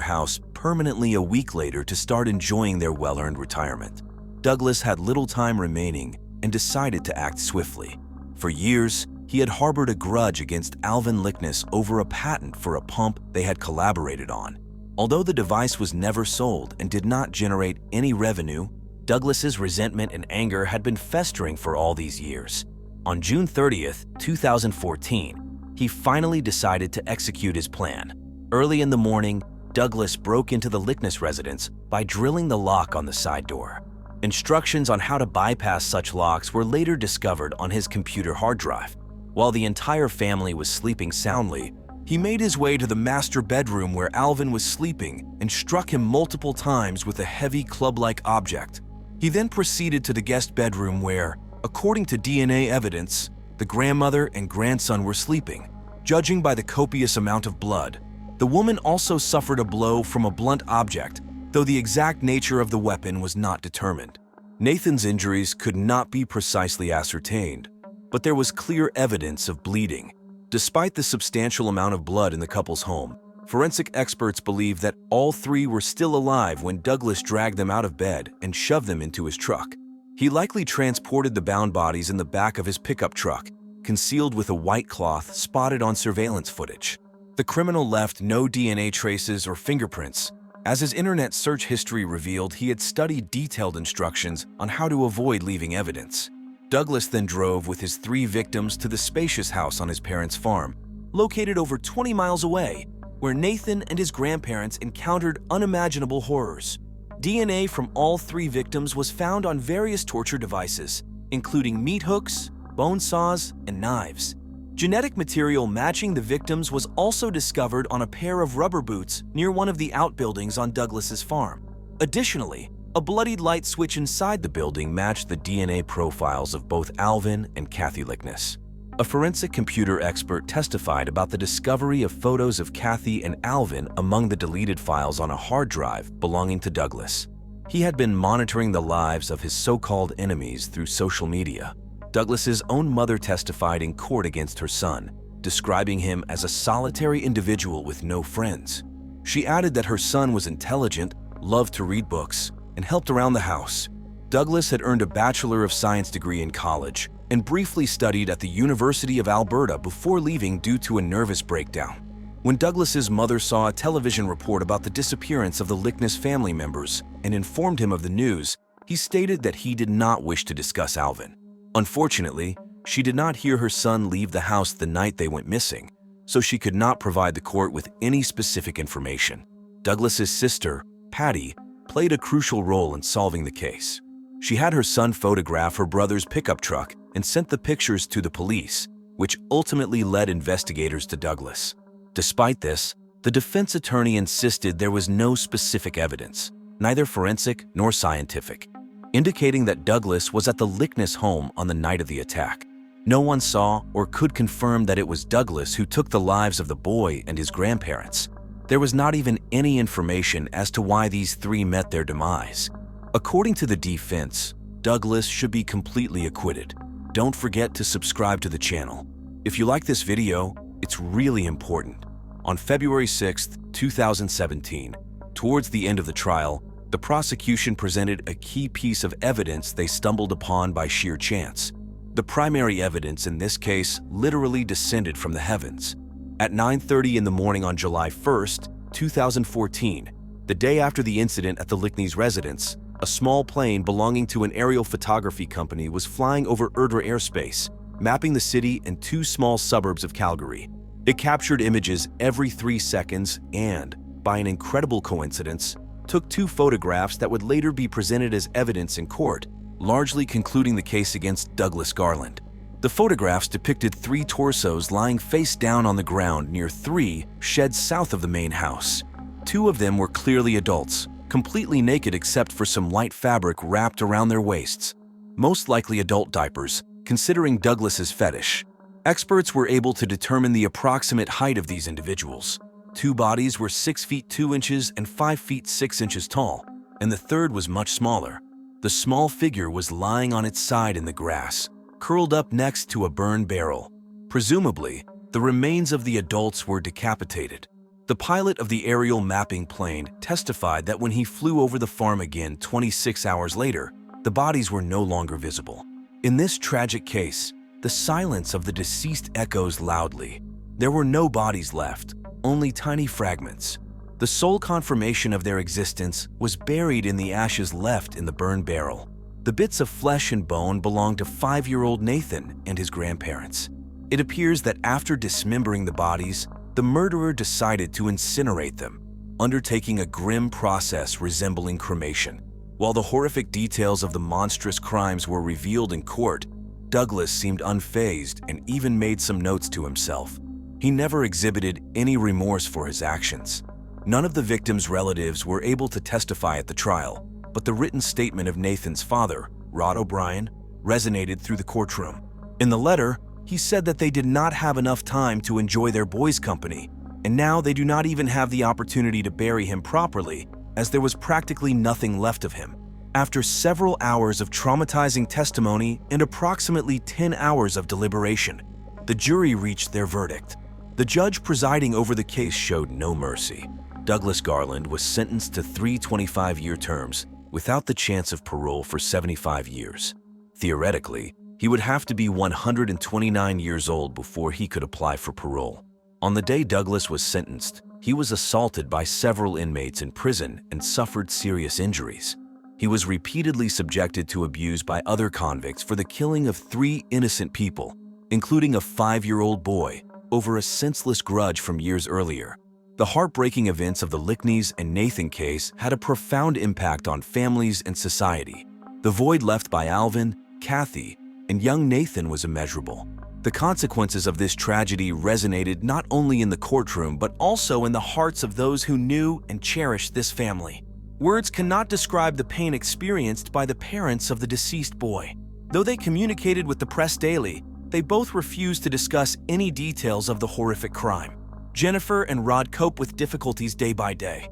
house permanently a week later to start enjoying their well-earned retirement. Douglas had little time remaining and decided to act swiftly. For years, he had harbored a grudge against Alvin Lekita over a patent for a pump they had collaborated on. Although the device was never sold and did not generate any revenue, Douglas's resentment and anger had been festering for all these years. On June 30th, 2014, he finally decided to execute his plan. Early in the morning, Douglas broke into the Lekita residence by drilling the lock on the side door. Instructions on how to bypass such locks were later discovered on his computer hard drive. While the entire family was sleeping soundly, he made his way to the master bedroom where Alvin was sleeping and struck him multiple times with a heavy club-like object. He then proceeded to the guest bedroom where, according to DNA evidence, the grandmother and grandson were sleeping. Judging by the copious amount of blood, the woman also suffered a blow from a blunt object, though the exact nature of the weapon was not determined. Nathan's injuries could not be precisely ascertained, but there was clear evidence of bleeding. Despite the substantial amount of blood in the couple's home, forensic experts believe that all 3 were still alive when Douglas dragged them out of bed and shoved them into his truck. He likely transported the bound bodies in the back of his pickup truck, concealed with a white cloth spotted on surveillance footage. The criminal left no DNA traces or fingerprints. As his internet search history revealed, he had studied detailed instructions on how to avoid leaving evidence. Douglas then drove with his 3 victims to the spacious house on his parents' farm, located over 20 miles away, where Nathan and his grandparents encountered unimaginable horrors. DNA from all 3 victims was found on various torture devices, including meat hooks, bone saws, and knives. Genetic material matching the victims was also discovered on a pair of rubber boots near one of the outbuildings on Douglas's farm. Additionally, a bloodied light switch inside the building matched the DNA profiles of both Alvin and Kathy Lekita. A forensic computer expert testified about the discovery of photos of Kathy and Alvin among the deleted files on a hard drive belonging to Douglas. He had been monitoring the lives of his so-called enemies through social media. Douglas's own mother testified in court against her son, describing him as a solitary individual with no friends. She added that her son was intelligent, loved to read books, and helped around the house. Douglas had earned a Bachelor of Science degree in college and briefly studied at the University of Alberta before leaving due to a nervous breakdown. When Douglas's mother saw a television report about the disappearance of the Lekita family members and informed him of the news, he stated that he did not wish to discuss Alvin. Unfortunately, she did not hear her son leave the house the night they went missing, so she could not provide the court with any specific information. Douglas's sister, Patty, played a crucial role in solving the case. She had her son photograph her brother's pickup truck and sent the pictures to the police, which ultimately led investigators to Douglas. Despite this, the defense attorney insisted there was no specific evidence, neither forensic nor scientific, indicating that Douglas was at the Lekita home on the night of the attack. No one saw or could confirm that it was Douglas who took the lives of the boy and his grandparents. There was not even any information as to why these 3 met their demise. According to the defense, Douglas should be completely acquitted. Don't forget to subscribe to the channel. If you like this video, it's really important. On February 6, 2017, towards the end of the trial, the prosecution presented a key piece of evidence they stumbled upon by sheer chance. The primary evidence in this case literally descended from the heavens. At 9:30 in the morning on July 1, 2014, the day after the incident at the Lekita residence, a small plane belonging to an aerial photography company was flying over Erdre airspace, mapping the city and two small suburbs of Calgary. It captured images every 3 seconds and, by an incredible coincidence, took 2 photographs that would later be presented as evidence in court, largely concluding the case against Douglas Garland. The photographs depicted 3 torsos lying face down on the ground near 3 sheds south of the main house. 2 of them were clearly adults, completely naked except for some light fabric wrapped around their waists, most likely adult diapers, considering Douglas's fetish. Experts were able to determine the approximate height of these individuals. 2 bodies were 6 feet 2 inches and 5 feet 6 inches tall, and the third was much smaller. The small figure was lying on its side in the grass, curled up next to a burned barrel. Presumably, the remains of the adults were decapitated. The pilot of the aerial mapping plane testified that when he flew over the farm again 26 hours later, the bodies were no longer visible. In this tragic case, the silence of the deceased echoes loudly. There were no bodies left, only tiny fragments. The sole confirmation of their existence was buried in the ashes left in the burned barrel. The bits of flesh and bone belonged to 5-year-old Nathan and his grandparents. It appears that after dismembering the bodies, the murderer decided to incinerate them, undertaking a grim process resembling cremation. While the horrific details of the monstrous crimes were revealed in court, Douglas seemed unfazed and even made some notes to himself. He never exhibited any remorse for his actions. None of the victims' relatives were able to testify at the trial, but the written statement of Nathan's father, Rod O'Brien, resonated through the courtroom. In the letter, he said that they did not have enough time to enjoy their boy's company, and now they do not even have the opportunity to bury him properly, as there was practically nothing left of him. After several hours of traumatizing testimony and approximately 10 hours of deliberation, the jury reached their verdict. The judge presiding over the case showed no mercy. Douglas Garland was sentenced to 3 25-year terms without the chance of parole for 75 years. Theoretically, he would have to be 129 years old before he could apply for parole. On the day Douglas was sentenced, he was assaulted by several inmates in prison and suffered serious injuries. He was repeatedly subjected to abuse by other convicts for the killing of 3 innocent people, including a 5-year-old boy, over a senseless grudge from years earlier. The heartbreaking events of the Lickneys and Nathan case had a profound impact on families and society. The void left by Alvin, Kathy, and young Nathan was immeasurable. The consequences of this tragedy resonated not only in the courtroom but also in the hearts of those who knew and cherished this family. Words cannot describe the pain experienced by the parents of the deceased boy. Though they communicated with the press daily, they both refused to discuss any details of the horrific crime. Jennifer and Rod cope with difficulties day by day.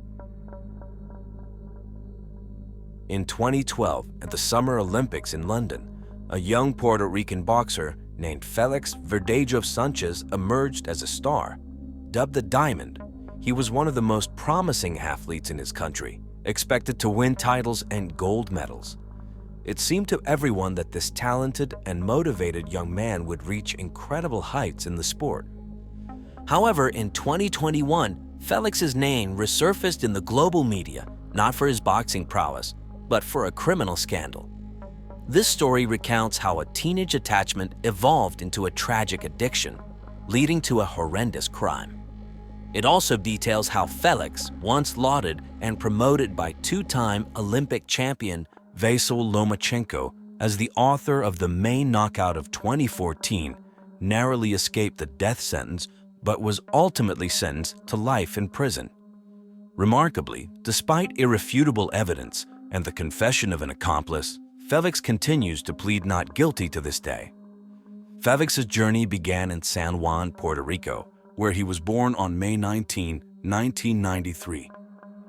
In 2012, at the Summer Olympics in London, a young Puerto Rican boxer named Felix Verdejo Sanchez emerged as a star. Dubbed the Diamond, he was one of the most promising athletes in his country, expected to win titles and gold medals. It seemed to everyone that this talented and motivated young man would reach incredible heights in the sport. However, in 2021, Felix's name resurfaced in the global media, not for his boxing prowess, but for a criminal scandal. This story recounts how a teenage attachment evolved into a tragic addiction, leading to a horrendous crime. It also details how Felix, once lauded and promoted by 2-time Olympic champion Vasyl Lomachenko as the author of the main knockout of 2014, narrowly escaped the death sentence but was ultimately sentenced to life in prison. Remarkably, despite irrefutable evidence and the confession of an accomplice, Felix continues to plead not guilty to this day. Felix's journey began in San Juan, Puerto Rico, where he was born on May 19, 1993.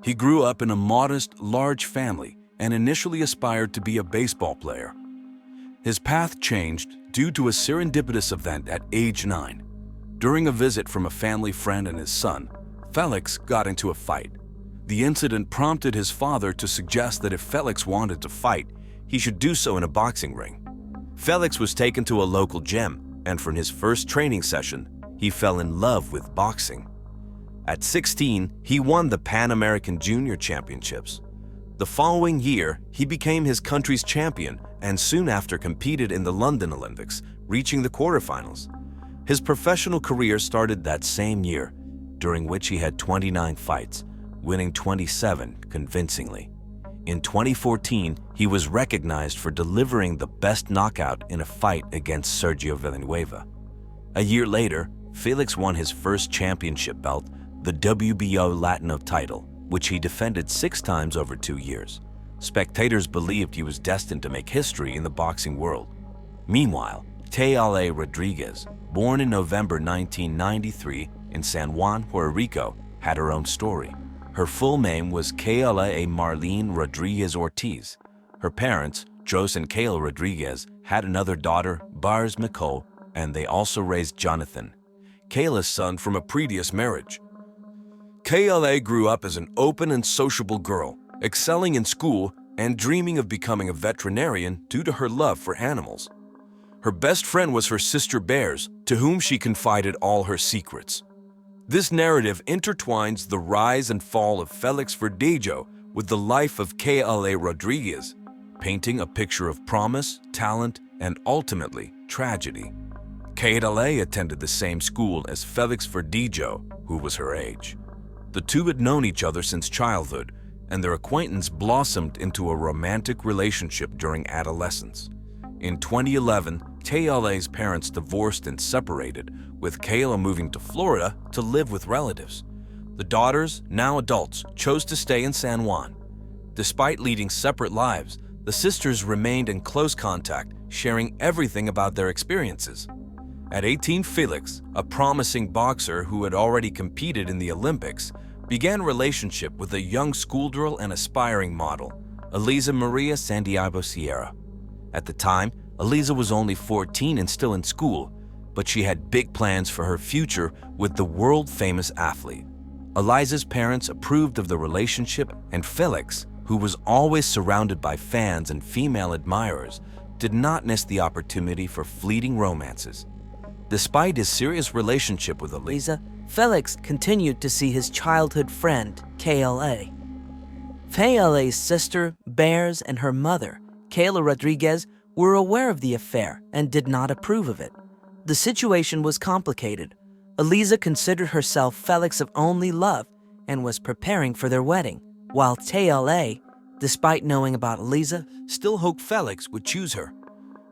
He grew up in a modest, large family and initially aspired to be a baseball player. His path changed due to a serendipitous event at age 9. During a visit from a family friend and his son, Felix got into a fight. The incident prompted his father to suggest that if Felix wanted to fight, he should do so in a boxing ring. Felix was taken to a local gym, and for his first training session, he fell in love with boxing. At 16, he won the Pan American Junior Championships. The following year, he became his country's champion and soon after competed in the London Olympics, reaching the quarterfinals. His professional career started that same year, during which he had 29 fights, winning 27 convincingly. In 2014, he was recognized for delivering the best knockout in a fight against Sergio Villanueva. A year later, Felix won his first championship belt, the WBO Latino title, which he defended 6 times over 2 years. Spectators believed he was destined to make history in the boxing world. Meanwhile, Tayala Rodriguez, born in November 1993 in San Juan, Puerto Rico, had her own story. Her full name was Kayla Marlene Rodriguez Ortiz. Her parents, Jos and Kayla Rodriguez, had another daughter, Bars Nicole, and they also raised Jonathan, Kayla's son from a previous marriage. Kayla grew up as an open and sociable girl, excelling in school and dreaming of becoming a veterinarian due to her love for animals. Her best friend was her sister Bears, to whom she confided all her secrets. This narrative intertwines the rise and fall of Felix Verdejo with the life of Kayla Rodriguez, painting a picture of promise, talent, and ultimately tragedy. Kayla attended the same school as Felix Verdejo, who was her age. The two had known each other since childhood, and their acquaintance blossomed into a romantic relationship during adolescence. In 2011, Tayala's parents divorced and separated, with Kayla moving to Florida to live with relatives. The daughters, now adults, chose to stay in San Juan. Despite leading separate lives, the sisters remained in close contact, sharing everything about their experiences. At 18, Felix, a promising boxer who had already competed in the Olympics, began a relationship with a young schoolgirl and aspiring model, Eliza Maria Santiago Sierra. At the time, Eliza was only 14 and still in school, but she had big plans for her future with the world-famous athlete. Eliza's parents approved of the relationship, and Felix, who was always surrounded by fans and female admirers, did not miss the opportunity for fleeting romances. Despite his serious relationship with Eliza, Felix continued to see his childhood friend, Kayla. Kayla's sister, Bears, and her mother, Kayla Rodriguez, were aware of the affair and did not approve of it. The situation was complicated. Eliza considered herself Felix's only love and was preparing for their wedding, while Kayla, despite knowing about Eliza, still hoped Felix would choose her.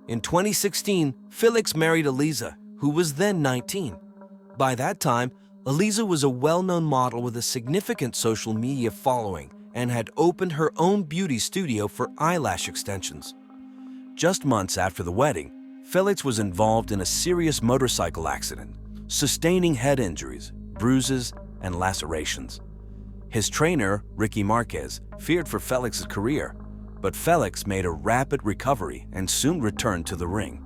In 2016, Felix married Eliza, who was then 19. By that time, Eliza was a well-known model with a significant social media following and had opened her own beauty studio for eyelash extensions. Just months after the wedding, Felix was involved in a serious motorcycle accident, sustaining head injuries, bruises, and lacerations. His trainer, Ricky Marquez, feared for Felix's career, but Felix made a rapid recovery and soon returned to the ring.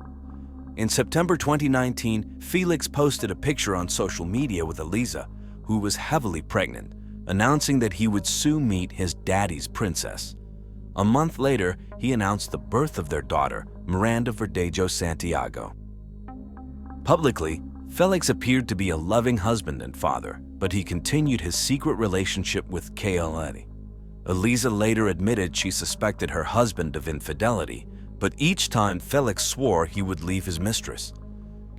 In September 2019, Felix posted a picture on social media with Eliza, who was heavily pregnant, announcing that he would soon meet his daddy's princess. A month later, he announced the birth of their daughter, Miranda Verdejo Santiago. Publicly, Felix appeared to be a loving husband and father, but he continued his secret relationship with Kayla. Eliza later admitted she suspected her husband of infidelity, but each time Felix swore he would leave his mistress.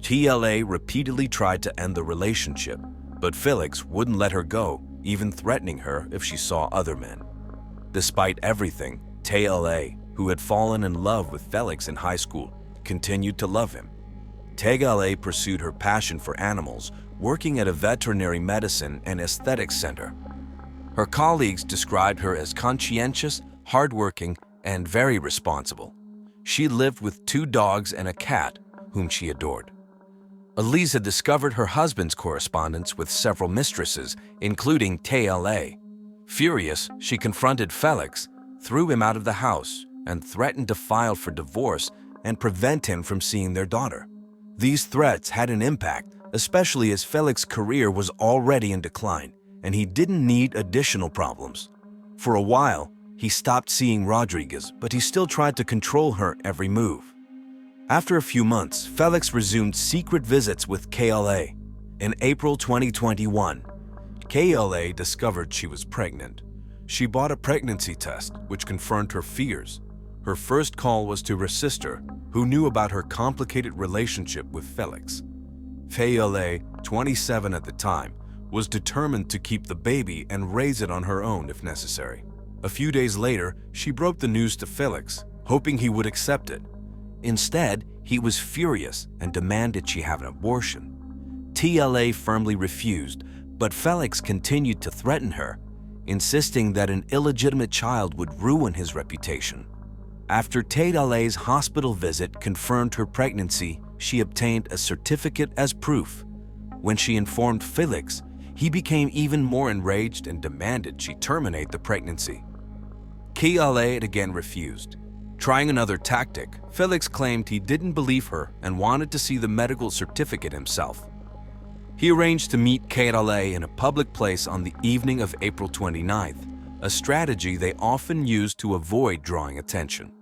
Kayla repeatedly tried to end the relationship, but Felix wouldn't let her go, even threatening her if she saw other men. Despite everything, Kayla, who had fallen in love with Felix in high school, continued to love him. Kayla pursued her passion for animals, working at a veterinary medicine and aesthetics center. Her colleagues described her as conscientious, hardworking, and very responsible. She lived with 2 dogs and a cat, whom she adored. Eliza discovered her husband's correspondence with several mistresses, including Kayla. Furious, she confronted Felix, threw him out of the house, and threatened to file for divorce and prevent him from seeing their daughter. These threats had an impact, especially as Felix's career was already in decline, and he didn't need additional problems. For a while, he stopped seeing Rodriguez, but he still tried to control her every move. After a few months, Felix resumed secret visits with Kayla. In April 2021, Kayla discovered she was pregnant. She bought a pregnancy test, which confirmed her fears. Her first call was to her sister, who knew about her complicated relationship with Felix. Faye, 27 at the time, was determined to keep the baby and raise it on her own if necessary. A few days later, she broke the news to Felix, hoping he would accept it. Instead, he was furious and demanded she have an abortion. TLA firmly refused, but Felix continued to threaten her, insisting that an illegitimate child would ruin his reputation. After TLA's hospital visit confirmed her pregnancy, she obtained a certificate as proof. When she informed Felix, he became even more enraged and demanded she terminate the pregnancy. KLA again refused. Trying another tactic, Felix claimed he didn't believe her and wanted to see the medical certificate himself. He arranged to meet KLA in a public place on the evening of April 29th, a strategy they often used to avoid drawing attention.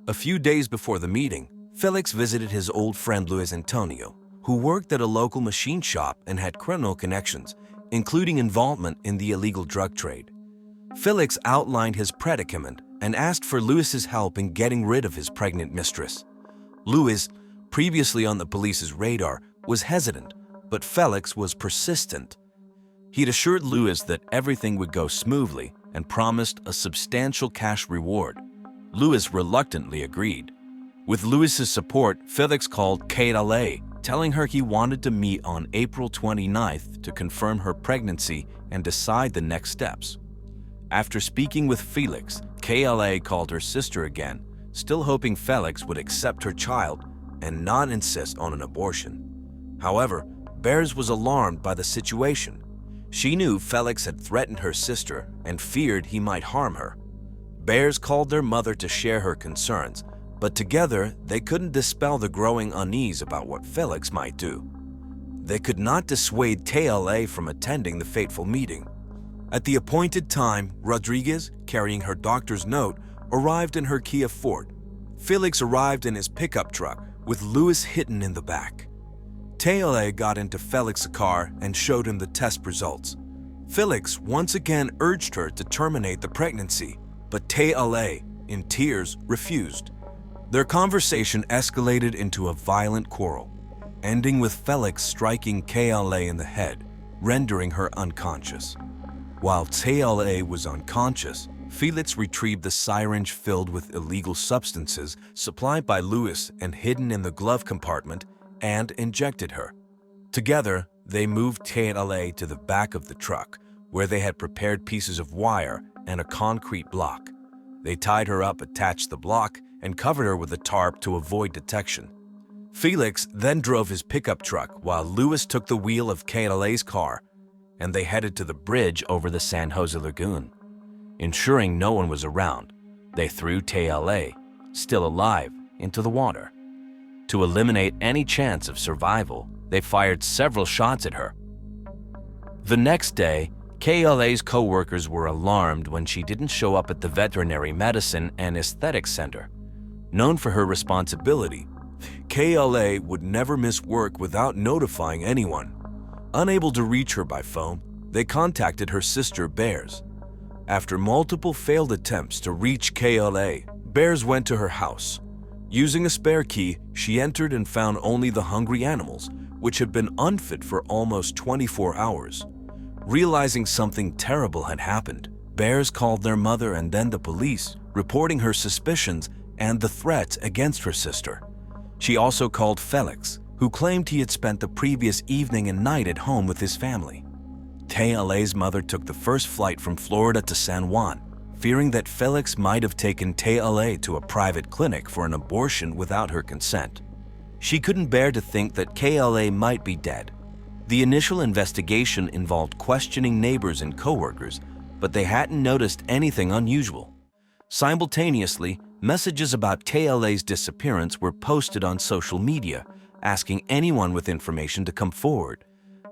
A few days before the meeting, Felix visited his old friend Luis Antonio, who worked at a local machine shop and had criminal connections, including involvement in the illegal drug trade. Felix outlined his predicament and asked for Luis's help in getting rid of his pregnant mistress. Luis, previously on the police's radar, was hesitant, but Felix was persistent. He'd assured Luis that everything would go smoothly and promised a substantial cash reward. Luis reluctantly agreed. With Luis's support, Felix called KLA, telling her he wanted to meet on April 29th to confirm her pregnancy and decide the next steps. After speaking with Felix, KLA called her sister again, still hoping Felix would accept her child and not insist on an abortion. However, Bears was alarmed by the situation. She knew Felix had threatened her sister and feared he might harm her. Bears called their mother to share her concerns, but together they couldn't dispel the growing unease about what Felix might do. They could not dissuade TLA from attending the fateful meeting. At the appointed time, Rodriguez, carrying her doctor's note, arrived in her Kia Ford. Felix arrived in his pickup truck with Luis hidden in the back. TLA got into Felix's car and showed him the test results. Felix once again urged her to terminate the pregnancy, but TLA, in tears, refused. Their conversation escalated into a violent quarrel, ending with Felix striking KLA in the head, rendering her unconscious. While TLA was unconscious, Felix retrieved the syringe filled with illegal substances supplied by Luis and hidden in the glove compartment and injected her. Together, they moved TLA to the back of the truck, where they had prepared pieces of wire and a concrete block. They tied her up, attached the block, and covered her with a tarp to avoid detection. Felix then drove his pickup truck while Luis took the wheel of KLA's car, and they headed to the bridge over the San Jose Lagoon. Ensuring no one was around, they threw TLA, still alive, into the water. To eliminate any chance of survival, they fired several shots at her. The next day, KLA's co-workers were alarmed when she didn't show up at the Veterinary Medicine and Aesthetics Center. Known for her responsibility, KLA would never miss work without notifying anyone. Unable to reach her by phone, they contacted her sister Bears. After multiple failed attempts to reach KLA, Bears went to her house. Using a spare key, she entered and found only the hungry animals, which had been unfit for almost 24 hours. Realizing something terrible had happened, Bears called their mother and then the police, reporting her suspicions and the threats against her sister. She also called Felix, who claimed he had spent the previous evening and night at home with his family. TLA's mother took the first flight from Florida to San Juan, fearing that Felix might have taken TLA to a private clinic for an abortion without her consent. She couldn't bear to think that KLA might be dead. The initial investigation involved questioning neighbors and coworkers, but they hadn't noticed anything unusual. Simultaneously, messages about TLA's disappearance were posted on social media, asking anyone with information to come forward.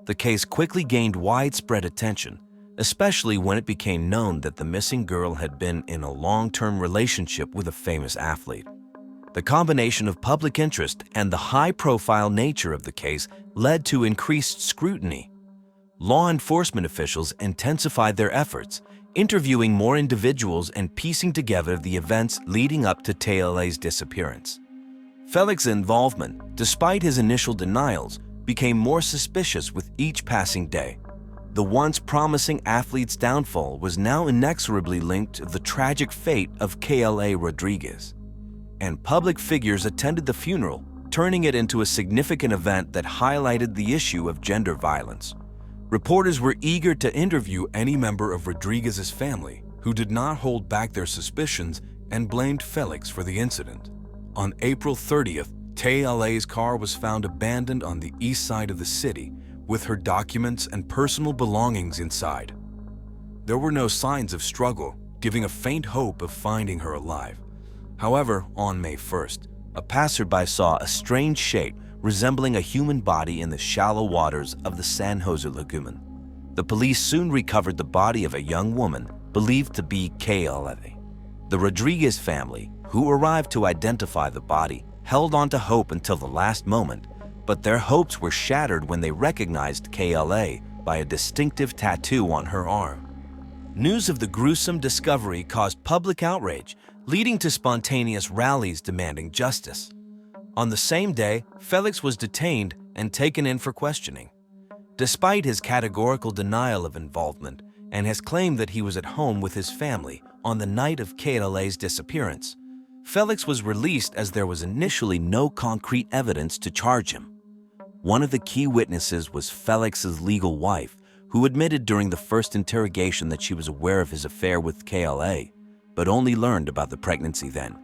The case quickly gained widespread attention, especially when it became known that the missing girl had been in a long-term relationship with a famous athlete. The combination of public interest and the high-profile nature of the case led to increased scrutiny. Law enforcement officials intensified their efforts, interviewing more individuals and piecing together the events leading up to TLA's disappearance. Felix's involvement, despite his initial denials, became more suspicious with each passing day. The once promising athlete's downfall was now inexorably linked to the tragic fate of KLA Rodriguez. And public figures attended the funeral, turning it into a significant event that highlighted the issue of gender violence. Reporters were eager to interview any member of Rodriguez's family who did not hold back their suspicions and blamed Felix for the incident. On April 30th, TLA's car was found abandoned on the east side of the city, with her documents and personal belongings inside. There were no signs of struggle, giving a faint hope of finding her alive. However, on May 1st, a passerby saw a strange shape resembling a human body in the shallow waters of the San Jose Lagoon. The police soon recovered the body of a young woman believed to be KLA. The Rodriguez family, who arrived to identify the body, held on to hope until the last moment, but their hopes were shattered when they recognized KLA by a distinctive tattoo on her arm. News of the gruesome discovery caused public outrage, leading to spontaneous rallies demanding justice. On the same day, Felix was detained and taken in for questioning. Despite his categorical denial of involvement and his claim that he was at home with his family on the night of KLA's disappearance, Felix was released as there was initially no concrete evidence to charge him. One of the key witnesses was Felix's legal wife, who admitted during the first interrogation that she was aware of his affair with KLA, but only learned about the pregnancy then.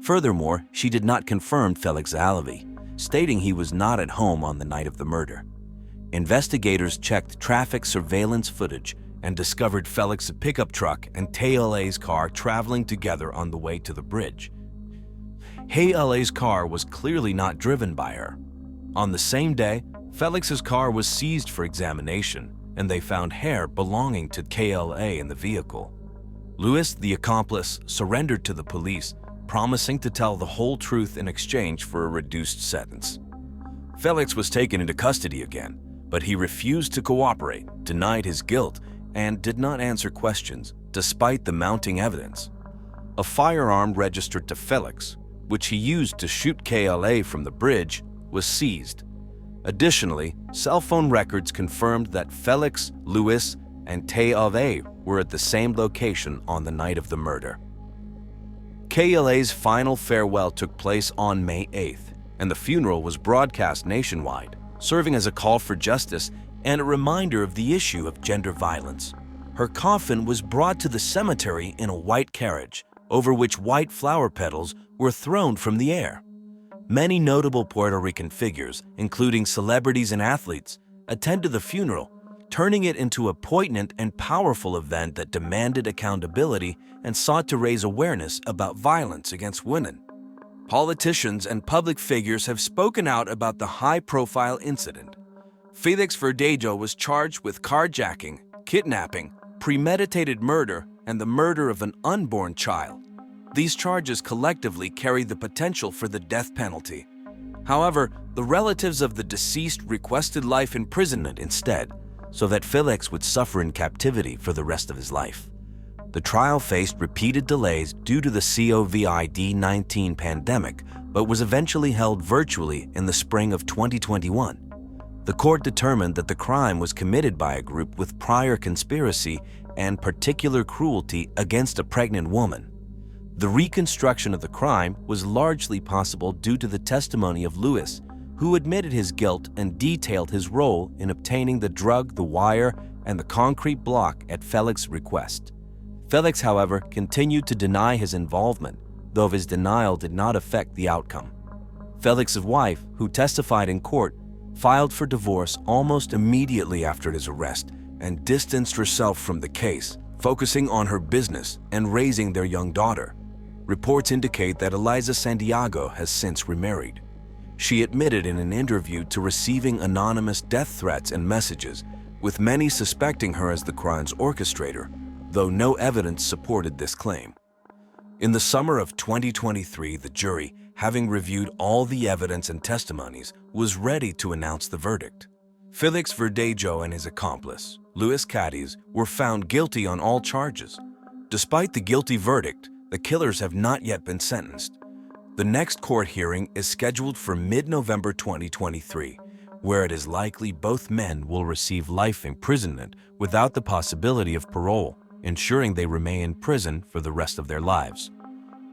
Furthermore, she did not confirm Felix's alibi, stating he was not at home on the night of the murder. Investigators checked traffic surveillance footage and discovered Felix's pickup truck and KLA's car traveling together on the way to the bridge. KLA's car was clearly not driven by her. On the same day, Felix's car was seized for examination, and they found hair belonging to KLA in the vehicle. Luis, the accomplice, surrendered to the police, promising to tell the whole truth in exchange for a reduced sentence. Felix was taken into custody again, but he refused to cooperate, denied his guilt, and did not answer questions, despite the mounting evidence. A firearm registered to Felix, which he used to shoot KLA from the bridge, was seized. Additionally, cell phone records confirmed that Felix, Luis, and KLA were at the same location on the night of the murder. KLA's final farewell took place on May 8th, and the funeral was broadcast nationwide, serving as a call for justice and a reminder of the issue of gender violence. Her coffin was brought to the cemetery in a white carriage, over which white flower petals were thrown from the air. Many notable Puerto Rican figures, including celebrities and athletes, attended the funeral, turning it into a poignant and powerful event that demanded accountability and sought to raise awareness about violence against women. Politicians and public figures have spoken out about the high-profile incident. Felix Verdejo was charged with carjacking, kidnapping, premeditated murder, and the murder of an unborn child. These charges collectively carry the potential for the death penalty. However, the relatives of the deceased requested life imprisonment instead, so that Felix would suffer in captivity for the rest of his life. The trial faced repeated delays due to the COVID-19 pandemic, but was eventually held virtually in the spring of 2021. The court determined that the crime was committed by a group with prior conspiracy and particular cruelty against a pregnant woman. The reconstruction of the crime was largely possible due to the testimony of Luis, who admitted his guilt and detailed his role in obtaining the drug, the wire, and the concrete block at Felix's request. Felix, however, continued to deny his involvement, though his denial did not affect the outcome. Felix's wife, who testified in court, filed for divorce almost immediately after his arrest and distanced herself from the case, focusing on her business and raising their young daughter. Reports indicate that Eliza Santiago has since remarried. She admitted in an interview to receiving anonymous death threats and messages, with many suspecting her as the crime's orchestrator, though no evidence supported this claim. In the summer of 2023, the jury, having reviewed all the evidence and testimonies, was ready to announce the verdict. Felix Verdejo and his accomplice, Louis Cadiz, were found guilty on all charges. Despite the guilty verdict, the killers have not yet been sentenced. The next court hearing is scheduled for mid-November 2023, where it is likely both men will receive life imprisonment without the possibility of parole, ensuring they remain in prison for the rest of their lives.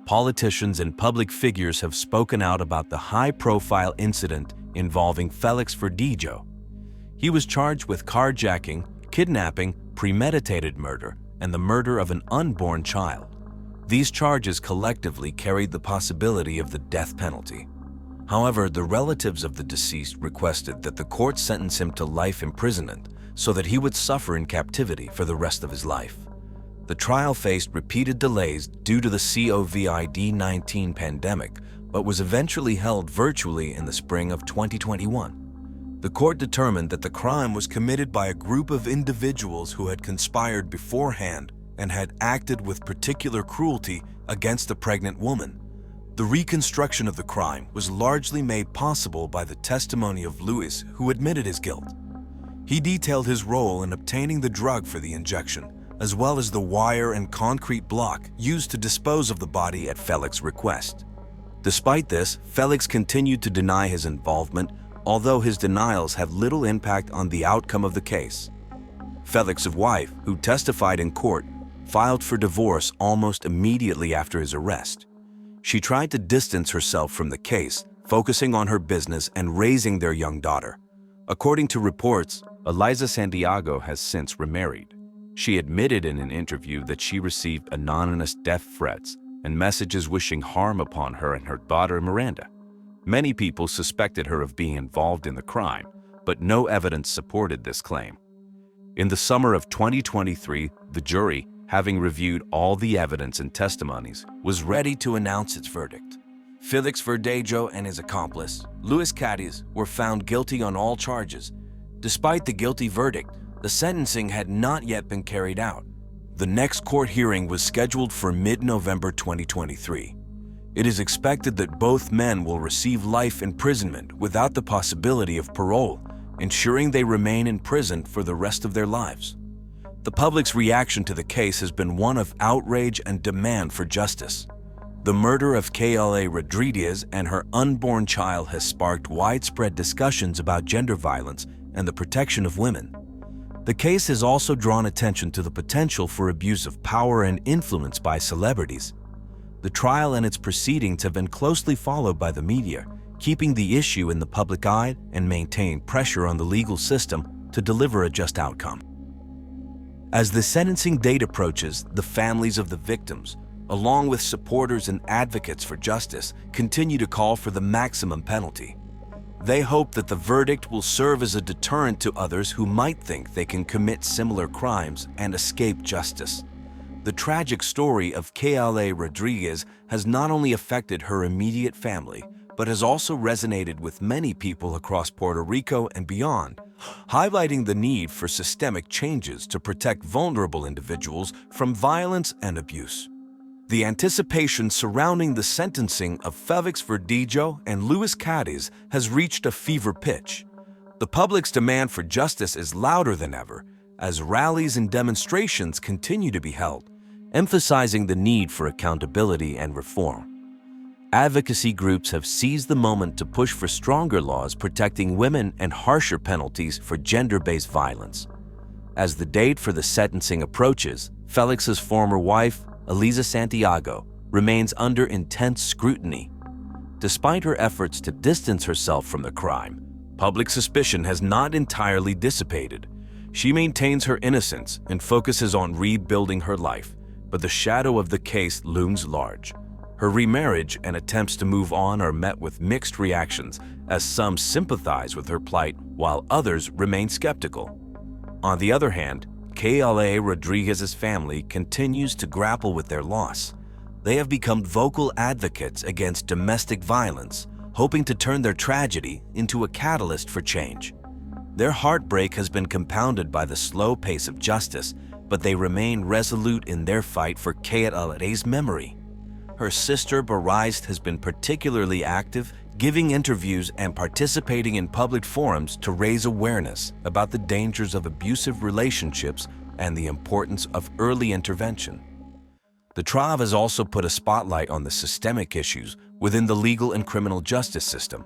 Politicians and public figures have spoken out about the high-profile incident involving Felix Verdejo. He was charged with carjacking, kidnapping, premeditated murder, and the murder of an unborn child. These charges collectively carried the possibility of the death penalty. However, the relatives of the deceased requested that the court sentence him to life imprisonment so that he would suffer in captivity for the rest of his life. The trial faced repeated delays due to the COVID-19 pandemic, but was eventually held virtually in the spring of 2021. The court determined that the crime was committed by a group of individuals who had conspired beforehand and had acted with particular cruelty against a pregnant woman. The reconstruction of the crime was largely made possible by the testimony of Louis, who admitted his guilt. He detailed his role in obtaining the drug for the injection, as well as the wire and concrete block used to dispose of the body at Felix's request. Despite this, Felix continued to deny his involvement, although his denials have little impact on the outcome of the case. Felix's wife, who testified in court, filed for divorce almost immediately after his arrest. She tried to distance herself from the case, focusing on her business and raising their young daughter. According to reports, Eliza Santiago has since remarried. She admitted in an interview that she received anonymous death threats and messages wishing harm upon her and her daughter Miranda. Many people suspected her of being involved in the crime, but no evidence supported this claim. In the summer of 2023, the jury, having reviewed all the evidence and testimonies, was ready to announce its verdict. Felix Verdejo and his accomplice, Louis Cadiz, were found guilty on all charges. Despite the guilty verdict, the sentencing had not yet been carried out. The next court hearing was scheduled for mid-November 2023. It is expected that both men will receive life imprisonment without the possibility of parole, ensuring they remain in prison for the rest of their lives. The public's reaction to the case has been one of outrage and demand for justice. The murder of Kayla Rodriguez and her unborn child has sparked widespread discussions about gender violence and the protection of women. The case has also drawn attention to the potential for abuse of power and influence by celebrities. The trial and its proceedings have been closely followed by the media, keeping the issue in the public eye and maintaining pressure on the legal system to deliver a just outcome. As the sentencing date approaches, the families of the victims, along with supporters and advocates for justice, continue to call for the maximum penalty. They hope that the verdict will serve as a deterrent to others who might think they can commit similar crimes and escape justice. The tragic story of Kayla Rodriguez has not only affected her immediate family, but has also resonated with many people across Puerto Rico and beyond, highlighting the need for systemic changes to protect vulnerable individuals from violence and abuse. The anticipation surrounding the sentencing of Felix Verdejo and Louis Cadiz has reached a fever pitch. The public's demand for justice is louder than ever, as rallies and demonstrations continue to be held, emphasizing the need for accountability and reform. Advocacy groups have seized the moment to push for stronger laws protecting women and harsher penalties for gender-based violence. As the date for the sentencing approaches, Felix's former wife, Eliza Santiago, remains under intense scrutiny. Despite her efforts to distance herself from the crime, public suspicion has not entirely dissipated. She maintains her innocence and focuses on rebuilding her life, but the shadow of the case looms large. Her remarriage and attempts to move on are met with mixed reactions, as some sympathize with her plight while others remain skeptical. On the other hand, Kayla Rodriguez's family continues to grapple with their loss. They have become vocal advocates against domestic violence, hoping to turn their tragedy into a catalyst for change. Their heartbreak has been compounded by the slow pace of justice, but they remain resolute in their fight for Kayla's memory. Her sister Barized has been particularly active, giving interviews and participating in public forums to raise awareness about the dangers of abusive relationships and the importance of early intervention. The trial has also put a spotlight on the systemic issues within the legal and criminal justice system.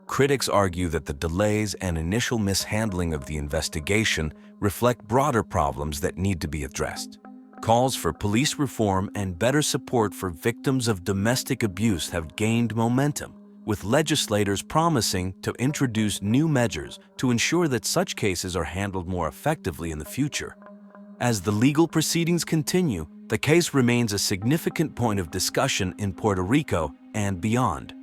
Critics argue that the delays and initial mishandling of the investigation reflect broader problems that need to be addressed. Calls for police reform and better support for victims of domestic abuse have gained momentum, with legislators promising to introduce new measures to ensure that such cases are handled more effectively in the future. As the legal proceedings continue, the case remains a significant point of discussion in Puerto Rico and beyond.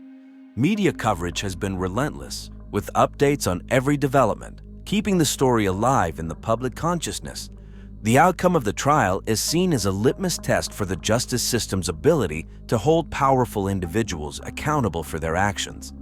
Media coverage has been relentless, with updates on every development, keeping the story alive in the public consciousness. The outcome of the trial is seen as a litmus test for the justice system's ability to hold powerful individuals accountable for their actions.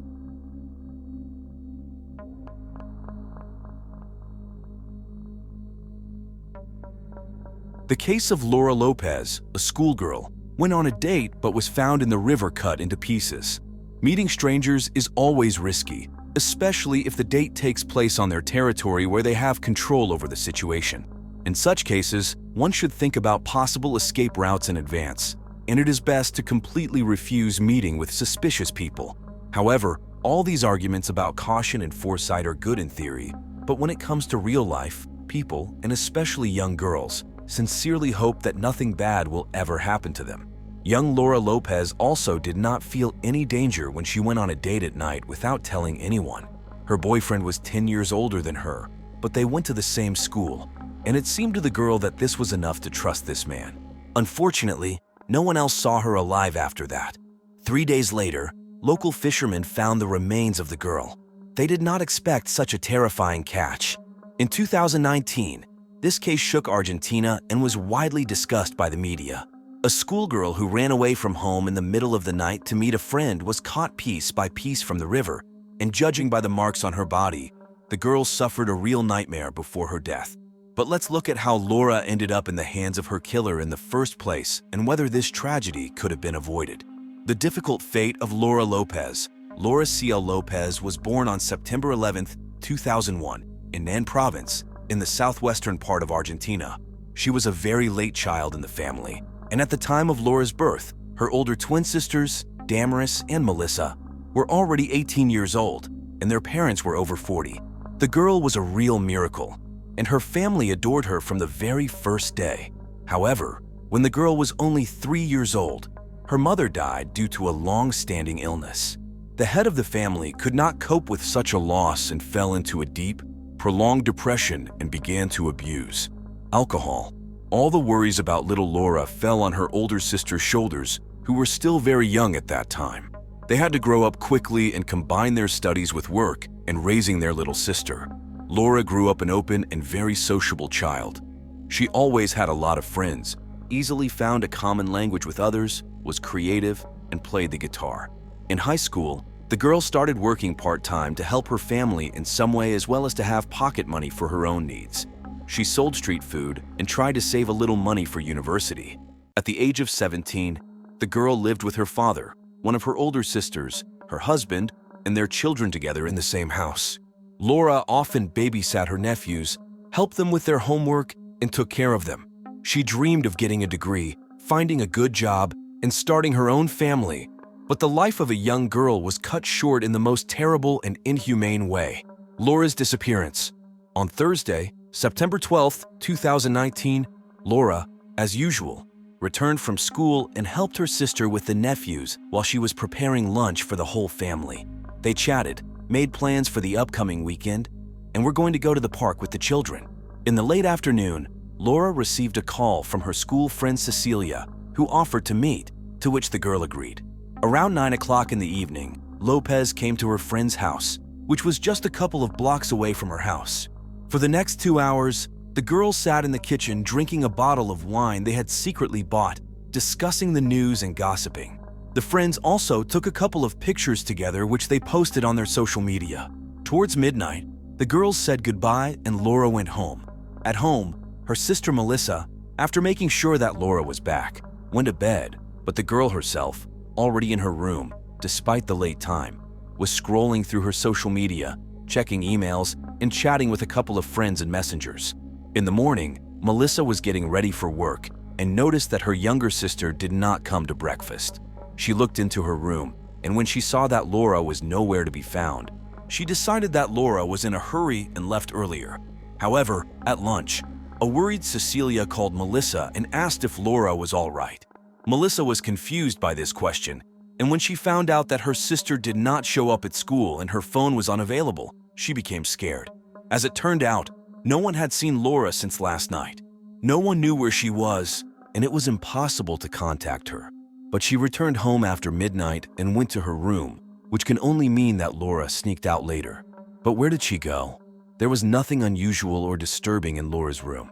The case of Laura Lopez, a schoolgirl, went on a date but was found in the river cut into pieces. Meeting strangers is always risky, especially if the date takes place on their territory where they have control over the situation. In such cases, one should think about possible escape routes in advance, and it is best to completely refuse meeting with suspicious people. However, all these arguments about caution and foresight are good in theory, but when it comes to real life, people, and especially young girls, sincerely hope that nothing bad will ever happen to them. Young Laura Lopez also did not feel any danger when she went on a date at night without telling anyone. Her boyfriend was 10 years older than her, but they went to the same school, and it seemed to the girl that this was enough to trust this man. Unfortunately, no one else saw her alive after that. 3 days later, local fishermen found the remains of the girl. They did not expect such a terrifying catch. In 2019, this case shook Argentina and was widely discussed by the media. A schoolgirl who ran away from home in the middle of the night to meet a friend was caught piece by piece from the river, and judging by the marks on her body, the girl suffered a real nightmare before her death. But let's look at how Laura ended up in the hands of her killer in the first place and whether this tragedy could have been avoided. The difficult fate of Laura Lopez. Laura C.L. Lopez was born on September 11, 2001, in Nan Province, in the southwestern part of Argentina. She was a very late child in the family, and at the time of Laura's birth, her older twin sisters, Damaris and Melissa, were already 18 years old, and their parents were over 40. The girl was a real miracle, and her family adored her from the very first day. However, when the girl was only 3 years old, her mother died due to a long-standing illness. The head of the family could not cope with such a loss and fell into a deep, prolonged depression and began to abuse alcohol. All the worries about little Laura fell on her older sister's shoulders, who were still very young at that time. They had to grow up quickly and combine their studies with work and raising their little sister. Laura grew up an open and very sociable child. She always had a lot of friends, easily found a common language with others, was creative, and played the guitar. In high school, the girl started working part-time to help her family in some way as well as to have pocket money for her own needs. She sold street food and tried to save a little money for university. At the age of 17, the girl lived with her father, one of her older sisters, her husband, and their children together in the same house. Laura often babysat her nephews, helped them with their homework, and took care of them. She dreamed of getting a degree, finding a good job, and starting her own family. But the life of a young girl was cut short in the most terrible and inhumane way. Laura's disappearance. On Thursday, September 12, 2019, Laura, as usual, returned from school and helped her sister with the nephews while she was preparing lunch for the whole family. They chatted, made plans for the upcoming weekend, and were going to go to the park with the children. In the late afternoon, Laura received a call from her school friend Cecilia, who offered to meet, to which the girl agreed. Around 9 o'clock in the evening, Lopez came to her friend's house, which was just a couple of blocks away from her house. For the next 2 hours, the girls sat in the kitchen drinking a bottle of wine they had secretly bought, discussing the news and gossiping. The friends also took a couple of pictures together which they posted on their social media. Towards midnight, the girls said goodbye and Laura went home. At home, her sister Melissa, after making sure that Laura was back, went to bed, but the girl herself, already in her room, despite the late time, was scrolling through her social media, checking emails, and chatting with a couple of friends and messengers. In the morning, Melissa was getting ready for work and noticed that her younger sister did not come to breakfast. She looked into her room, and when she saw that Laura was nowhere to be found, she decided that Laura was in a hurry and left earlier. However, at lunch, a worried Cecilia called Melissa and asked if Laura was all right. Melissa was confused by this question, and when she found out that her sister did not show up at school and her phone was unavailable, she became scared. As it turned out, no one had seen Laura since last night. No one knew where she was, and it was impossible to contact her. But she returned home after midnight and went to her room, which can only mean that Laura sneaked out later. But where did she go? There was nothing unusual or disturbing in Laura's room.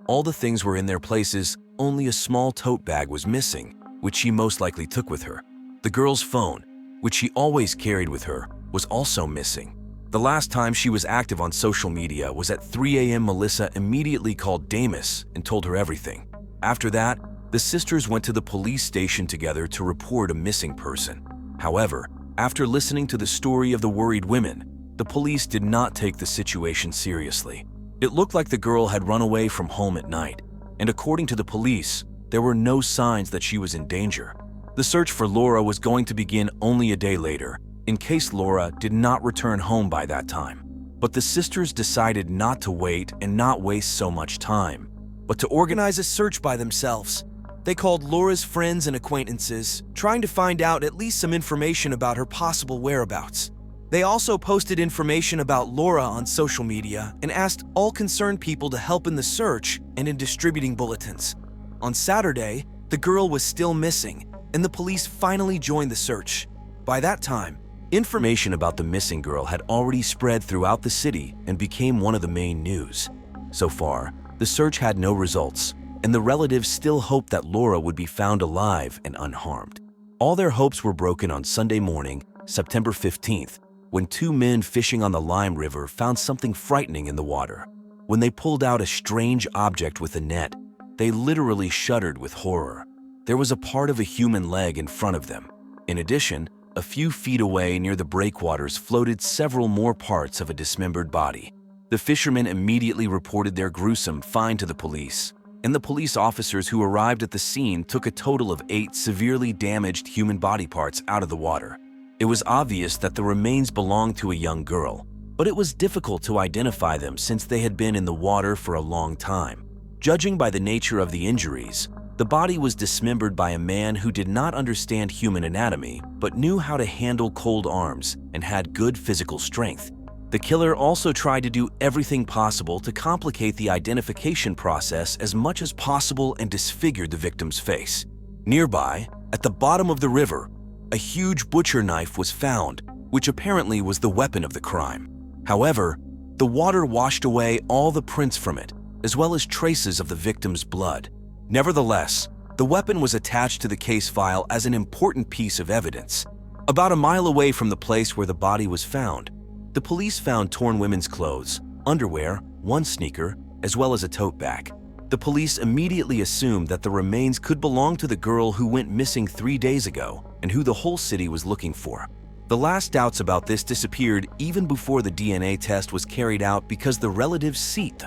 All the things were in their places, only a small tote bag was missing, which she most likely took with her. The girl's phone, which she always carried with her, was also missing. The last time she was active on social media was at 3 a.m. Melissa immediately called Damus and told her everything. After that, the sisters went to the police station together to report a missing person. However, after listening to the story of the worried women, the police did not take the situation seriously. It looked like the girl had run away from home at night, and according to the police, there were no signs that she was in danger. The search for Laura was going to begin only a day later, in case Laura did not return home by that time. But the sisters decided not to wait and not waste so much time, but to organize a search by themselves. They called Laura's friends and acquaintances, trying to find out at least some information about her possible whereabouts. They also posted information about Laura on social media and asked all concerned people to help in the search and in distributing bulletins. On Saturday, the girl was still missing, and the police finally joined the search. By that time, information about the missing girl had already spread throughout the city and became one of the main news. So far, the search had no results, and the relatives still hoped that Laura would be found alive and unharmed. All their hopes were broken on Sunday morning, September 15th, when two men fishing on the Lime River found something frightening in the water. When they pulled out a strange object with a net, they literally shuddered with horror. There was a part of a human leg in front of them. In addition, a few feet away near the breakwaters floated several more parts of a dismembered body. The fishermen immediately reported their gruesome find to the police, and the police officers who arrived at the scene took a total of 8 severely damaged human body parts out of the water. It was obvious that the remains belonged to a young girl, but it was difficult to identify them since they had been in the water for a long time. Judging by the nature of the injuries, the body was dismembered by a man who did not understand human anatomy but knew how to handle cold arms and had good physical strength. The killer also tried to do everything possible to complicate the identification process as much as possible and disfigured the victim's face. Nearby, at the bottom of the river, a huge butcher knife was found, which apparently was the weapon of the crime. However, the water washed away all the prints from it, as well as traces of the victim's blood. Nevertheless, the weapon was attached to the case file as an important piece of evidence. About a mile away from the place where the body was found, the police found torn women's clothes, underwear, one sneaker, as well as a tote bag. The police immediately assumed that the remains could belong to the girl who went missing 3 days ago and who the whole city was looking for. The last doubts about this disappeared even before the DNA test was carried out because the relatives ceased.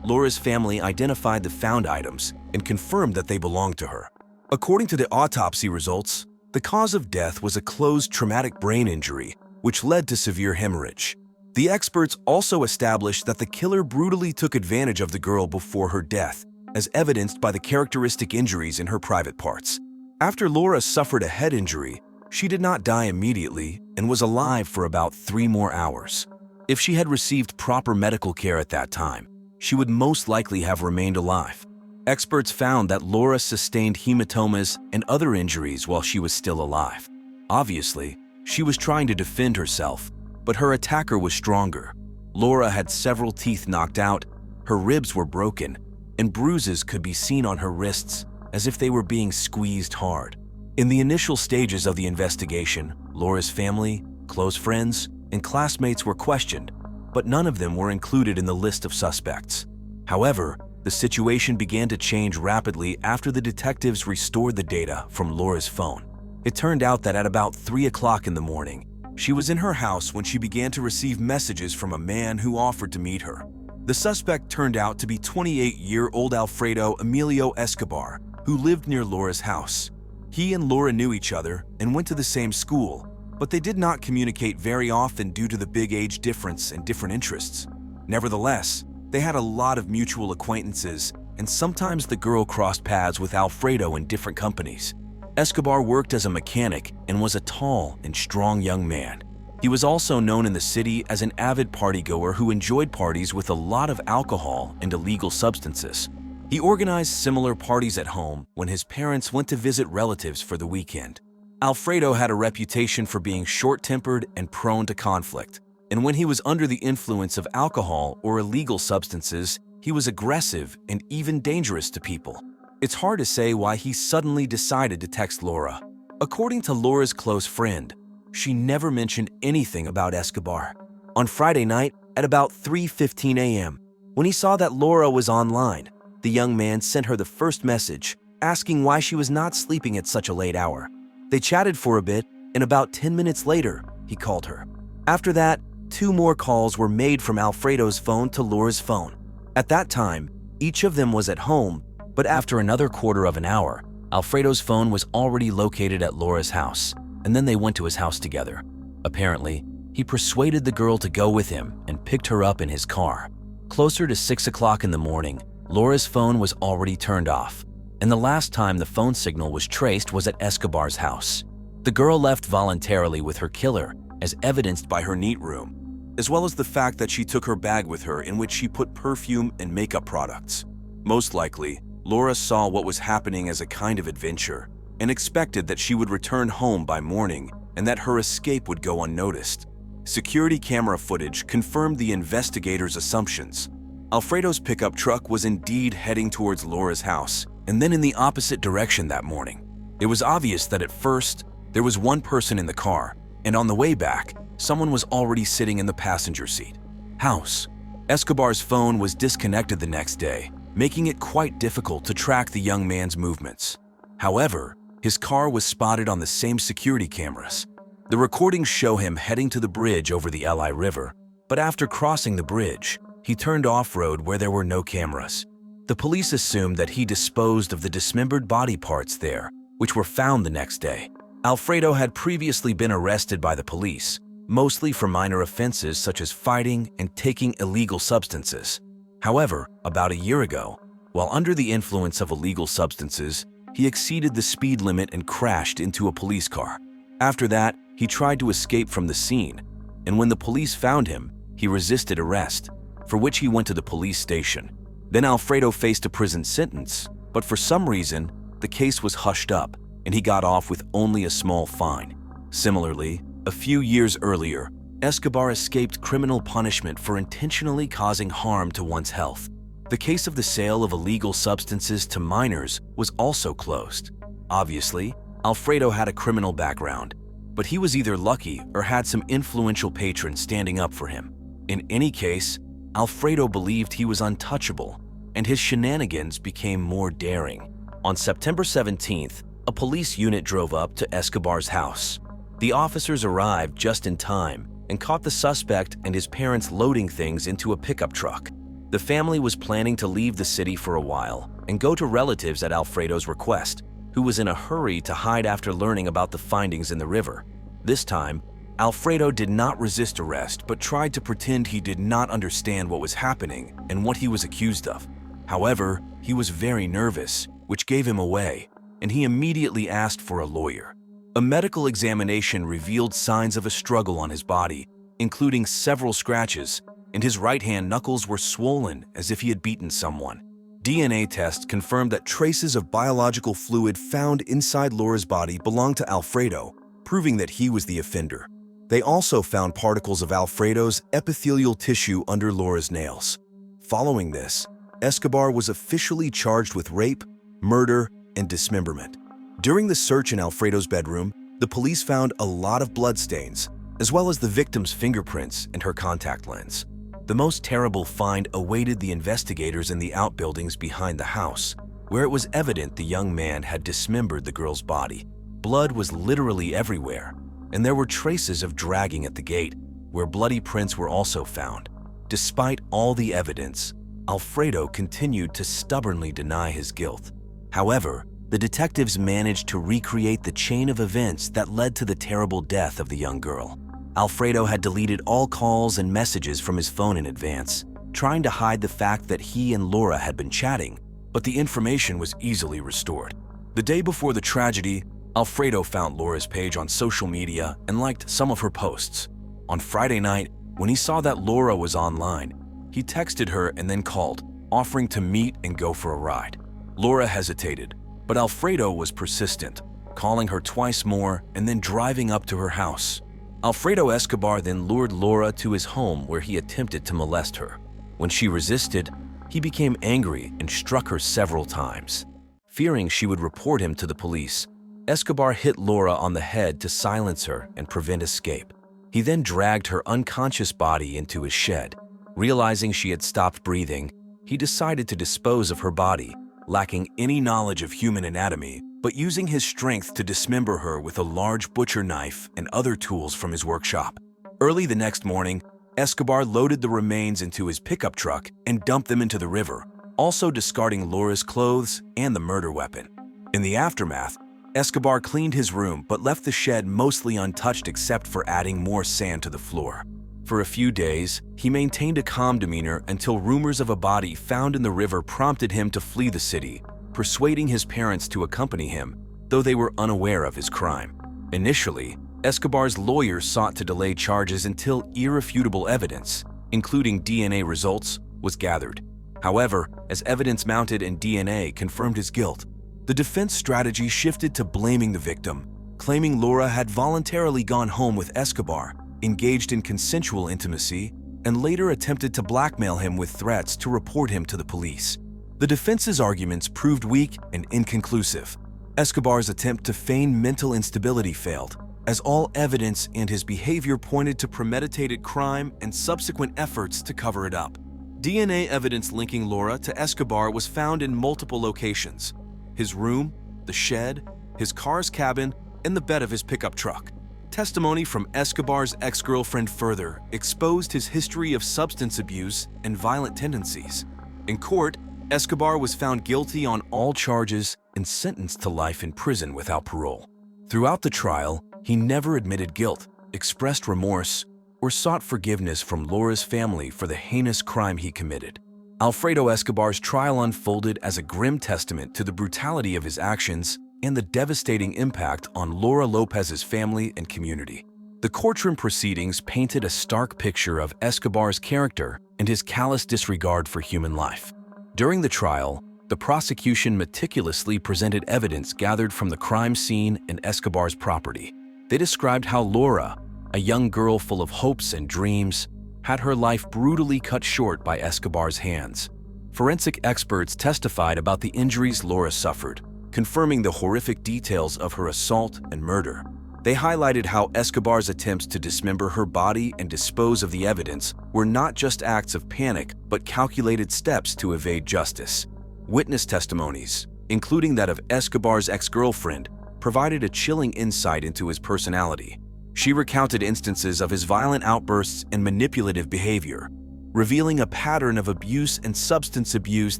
Laura's family identified the found items and confirmed that they belonged to her. According to the autopsy results, the cause of death was a closed traumatic brain injury, which led to severe hemorrhage. The experts also established that the killer brutally took advantage of the girl before her death, as evidenced by the characteristic injuries in her private parts. After Laura suffered a head injury, she did not die immediately and was alive for about 3 more hours. If she had received proper medical care at that time, she would most likely have remained alive. Experts found that Laura sustained hematomas and other injuries while she was still alive. Obviously, she was trying to defend herself, but her attacker was stronger. Laura had several teeth knocked out, her ribs were broken, and bruises could be seen on her wrists as if they were being squeezed hard. In the initial stages of the investigation, Laura's family, close friends, and classmates were questioned, but none of them were included in the list of suspects. However, the situation began to change rapidly after the detectives restored the data from Laura's phone. It turned out that at about 3 o'clock in the morning, She was in her house when she began to receive messages from a man who offered to meet her. The suspect turned out to be 28-year-old Alfredo Emilio Escobar, who lived near Laura's house. He and Laura knew each other and went to the same school, but they did not communicate very often due to the big age difference and different interests. Nevertheless, they had a lot of mutual acquaintances, and sometimes the girl crossed paths with Alfredo in different companies. Escobar worked as a mechanic and was a tall and strong young man. He was also known in the city as an avid partygoer who enjoyed parties with a lot of alcohol and illegal substances. He organized similar parties at home when his parents went to visit relatives for the weekend. Alfredo had a reputation for being short-tempered and prone to conflict, and when he was under the influence of alcohol or illegal substances, he was aggressive and even dangerous to people. It's hard to say why he suddenly decided to text Laura. According to Laura's close friend, she never mentioned anything about Escobar. On Friday night, at about 3:15 a.m., when he saw that Laura was online, the young man sent her the first message, asking why she was not sleeping at such a late hour. They chatted for a bit, and about 10 minutes later, he called her. After that, 2 more calls were made from Alfredo's phone to Laura's phone. At that time, each of them was at home, but after another quarter of an hour, Alfredo's phone was already located at Laura's house, and then they went to his house together. Apparently, he persuaded the girl to go with him and picked her up in his car. Closer to 6 o'clock in the morning, Laura's phone was already turned off, and the last time the phone signal was traced was at Escobar's house. The girl left voluntarily with her killer, as evidenced by her neat room, as well as the fact that she took her bag with her in which she put perfume and makeup products. Most likely, Laura saw what was happening as a kind of adventure and expected that she would return home by morning and that her escape would go unnoticed. Security camera footage confirmed the investigators' assumptions. Alfredo's pickup truck was indeed heading towards Laura's house, and then in the opposite direction that morning. It was obvious that at first, there was one person in the car, and on the way back, someone was already sitting in the passenger seat. House. Escobar's phone was disconnected the next day, making it quite difficult to track the young man's movements. However, his car was spotted on the same security cameras. The recordings show him heading to the bridge over the Li River, but after crossing the bridge, he turned off-road where there were no cameras. The police assumed that he disposed of the dismembered body parts there, which were found the next day. Alfredo had previously been arrested by the police, mostly for minor offenses such as fighting and taking illegal substances. However, about a year ago, while under the influence of illegal substances, he exceeded the speed limit and crashed into a police car. After that, he tried to escape from the scene, and when the police found him, he resisted arrest, for which he went to the police station. Then Alfredo faced a prison sentence, but for some reason, the case was hushed up, and he got off with only a small fine. Similarly, a few years earlier, Escobar escaped criminal punishment for intentionally causing harm to one's health. The case of the sale of illegal substances to minors was also closed. Obviously, Alfredo had a criminal background, but he was either lucky or had some influential patrons standing up for him. In any case, Alfredo believed he was untouchable, and his shenanigans became more daring. On September 17th, a police unit drove up to Escobar's house. The officers arrived just in time and caught the suspect and his parents loading things into a pickup truck. The family was planning to leave the city for a while and go to relatives at Alfredo's request, who was in a hurry to hide after learning about the findings in the river. This time, Alfredo did not resist arrest but tried to pretend he did not understand what was happening and what he was accused of. However, he was very nervous, which gave him away, and he immediately asked for a lawyer. A medical examination revealed signs of a struggle on his body, including several scratches, and his right-hand knuckles were swollen as if he had beaten someone. DNA tests confirmed that traces of biological fluid found inside Laura's body belonged to Alfredo, proving that he was the offender. They also found particles of Alfredo's epithelial tissue under Laura's nails. Following this, Escobar was officially charged with rape, murder, and dismemberment. During the search in Alfredo's bedroom, the police found a lot of bloodstains, as well as the victim's fingerprints and her contact lens. The most terrible find awaited the investigators in the outbuildings behind the house, where it was evident the young man had dismembered the girl's body. Blood was literally everywhere, and there were traces of dragging at the gate, where bloody prints were also found. Despite all the evidence, Alfredo continued to stubbornly deny his guilt. However, the detectives managed to recreate the chain of events that led to the terrible death of the young girl. Alfredo had deleted all calls and messages from his phone in advance, trying to hide the fact that he and Laura had been chatting, but the information was easily restored. The day before the tragedy, Alfredo found Laura's page on social media and liked some of her posts. On Friday night, when he saw that Laura was online, he texted her and then called, offering to meet and go for a ride. Laura hesitated, but Alfredo was persistent, calling her twice more and then driving up to her house. Alfredo Escobar then lured Laura to his home where he attempted to molest her. When she resisted, he became angry and struck her several times. Fearing she would report him to the police, Escobar hit Laura on the head to silence her and prevent escape. He then dragged her unconscious body into his shed. Realizing she had stopped breathing, he decided to dispose of her body, lacking any knowledge of human anatomy, but using his strength to dismember her with a large butcher knife and other tools from his workshop. Early the next morning, Escobar loaded the remains into his pickup truck and dumped them into the river, also discarding Laura's clothes and the murder weapon. In the aftermath, Escobar cleaned his room but left the shed mostly untouched except for adding more sand to the floor. For a few days, he maintained a calm demeanor until rumors of a body found in the river prompted him to flee the city, persuading his parents to accompany him, though they were unaware of his crime. Initially, Escobar's lawyers sought to delay charges until irrefutable evidence, including DNA results, was gathered. However, as evidence mounted and DNA confirmed his guilt, the defense strategy shifted to blaming the victim, claiming Laura had voluntarily gone home with Escobar, engaged in consensual intimacy, and later attempted to blackmail him with threats to report him to the police. The defense's arguments proved weak and inconclusive. Escobar's attempt to feign mental instability failed, as all evidence and his behavior pointed to premeditated crime and subsequent efforts to cover it up. DNA evidence linking Laura to Escobar was found in multiple locations: his room, the shed, his car's cabin, and the bed of his pickup truck. Testimony from Escobar's ex-girlfriend further exposed his history of substance abuse and violent tendencies. In court, Escobar was found guilty on all charges and sentenced to life in prison without parole. Throughout the trial, he never admitted guilt, expressed remorse, or sought forgiveness from Laura's family for the heinous crime he committed. Alfredo Escobar's trial unfolded as a grim testament to the brutality of his actions and the devastating impact on Laura Lopez's family and community. The courtroom proceedings painted a stark picture of Escobar's character and his callous disregard for human life. During the trial, the prosecution meticulously presented evidence gathered from the crime scene and Escobar's property. They described how Laura, a young girl full of hopes and dreams, had her life brutally cut short by Escobar's hands. Forensic experts testified about the injuries Laura suffered, confirming the horrific details of her assault and murder. They highlighted how Escobar's attempts to dismember her body and dispose of the evidence were not just acts of panic, but calculated steps to evade justice. Witness testimonies, including that of Escobar's ex-girlfriend, provided a chilling insight into his personality. She recounted instances of his violent outbursts and manipulative behavior, revealing a pattern of abuse and substance abuse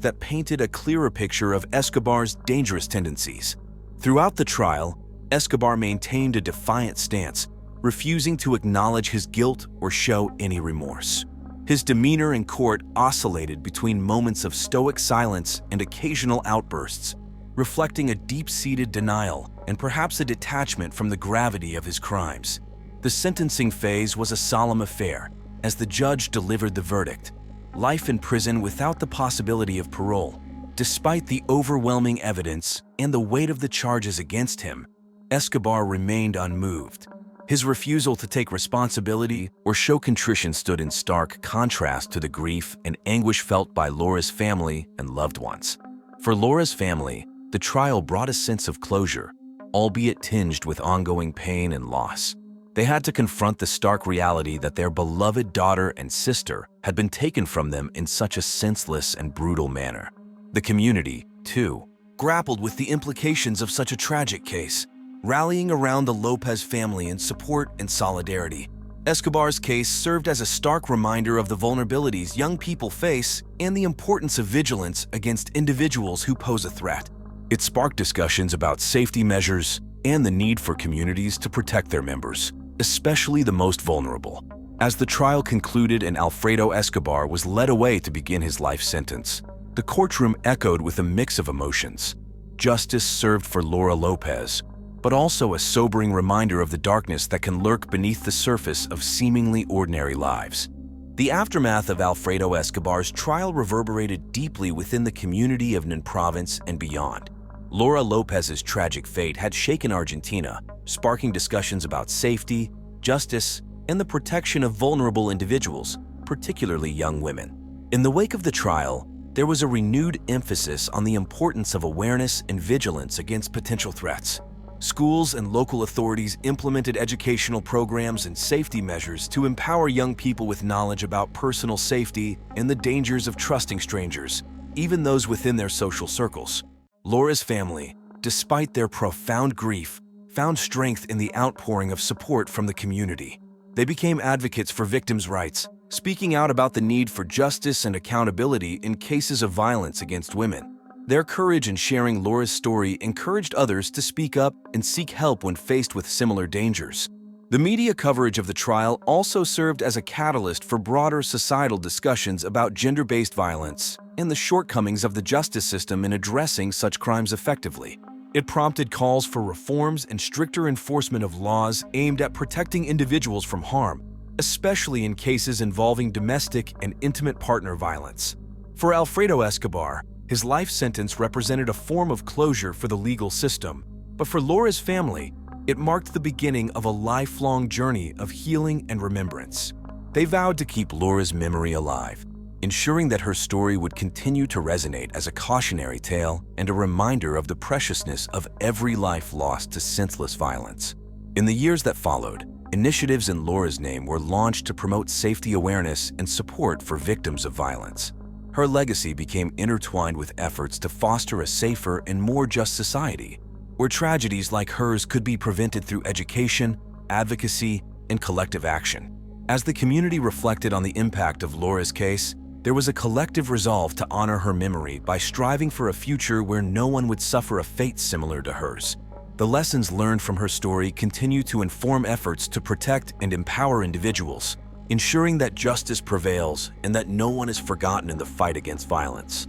that painted a clearer picture of Escobar's dangerous tendencies. Throughout the trial, Escobar maintained a defiant stance, refusing to acknowledge his guilt or show any remorse. His demeanor in court oscillated between moments of stoic silence and occasional outbursts, reflecting a deep-seated denial and perhaps a detachment from the gravity of his crimes. The sentencing phase was a solemn affair, as the judge delivered the verdict: life in prison without the possibility of parole. Despite the overwhelming evidence and the weight of the charges against him, Escobar remained unmoved. His refusal to take responsibility or show contrition stood in stark contrast to the grief and anguish felt by Laura's family and loved ones. For Laura's family, the trial brought a sense of closure, albeit tinged with ongoing pain and loss. They had to confront the stark reality that their beloved daughter and sister had been taken from them in such a senseless and brutal manner. The community, too, grappled with the implications of such a tragic case. rallying around the Lopez family in support and solidarity. Escobar's case served as a stark reminder of the vulnerabilities young people face and the importance of vigilance against individuals who pose a threat. It sparked discussions about safety measures and the need for communities to protect their members, especially the most vulnerable. As the trial concluded and Alfredo Escobar was led away to begin his life sentence, the courtroom echoed with a mix of emotions. Justice served for Laura Lopez, but also a sobering reminder of the darkness that can lurk beneath the surface of seemingly ordinary lives. The aftermath of Alfredo Escobar's trial reverberated deeply within the community of Nen Province and beyond. Laura Lopez's tragic fate had shaken Argentina, sparking discussions about safety, justice, and the protection of vulnerable individuals, particularly young women. In the wake of the trial, there was a renewed emphasis on the importance of awareness and vigilance against potential threats. Schools and local authorities implemented educational programs and safety measures to empower young people with knowledge about personal safety and the dangers of trusting strangers, even those within their social circles. Laura's family, despite their profound grief, found strength in the outpouring of support from the community. They became advocates for victims' rights, speaking out about the need for justice and accountability in cases of violence against women. Their courage in sharing Laura's story encouraged others to speak up and seek help when faced with similar dangers. The media coverage of the trial also served as a catalyst for broader societal discussions about gender-based violence and the shortcomings of the justice system in addressing such crimes effectively. It prompted calls for reforms and stricter enforcement of laws aimed at protecting individuals from harm, especially in cases involving domestic and intimate partner violence. For Alfredo Escobar, his life sentence represented a form of closure for the legal system, but for Laura's family, it marked the beginning of a lifelong journey of healing and remembrance. They vowed to keep Laura's memory alive, ensuring that her story would continue to resonate as a cautionary tale and a reminder of the preciousness of every life lost to senseless violence. In the years that followed, initiatives in Laura's name were launched to promote safety awareness and support for victims of violence. Her legacy became intertwined with efforts to foster a safer and more just society, where tragedies like hers could be prevented through education, advocacy, and collective action. As the community reflected on the impact of Laura's case, there was a collective resolve to honor her memory by striving for a future where no one would suffer a fate similar to hers. The lessons learned from her story continue to inform efforts to protect and empower individuals, ensuring that justice prevails and that no one is forgotten in the fight against violence.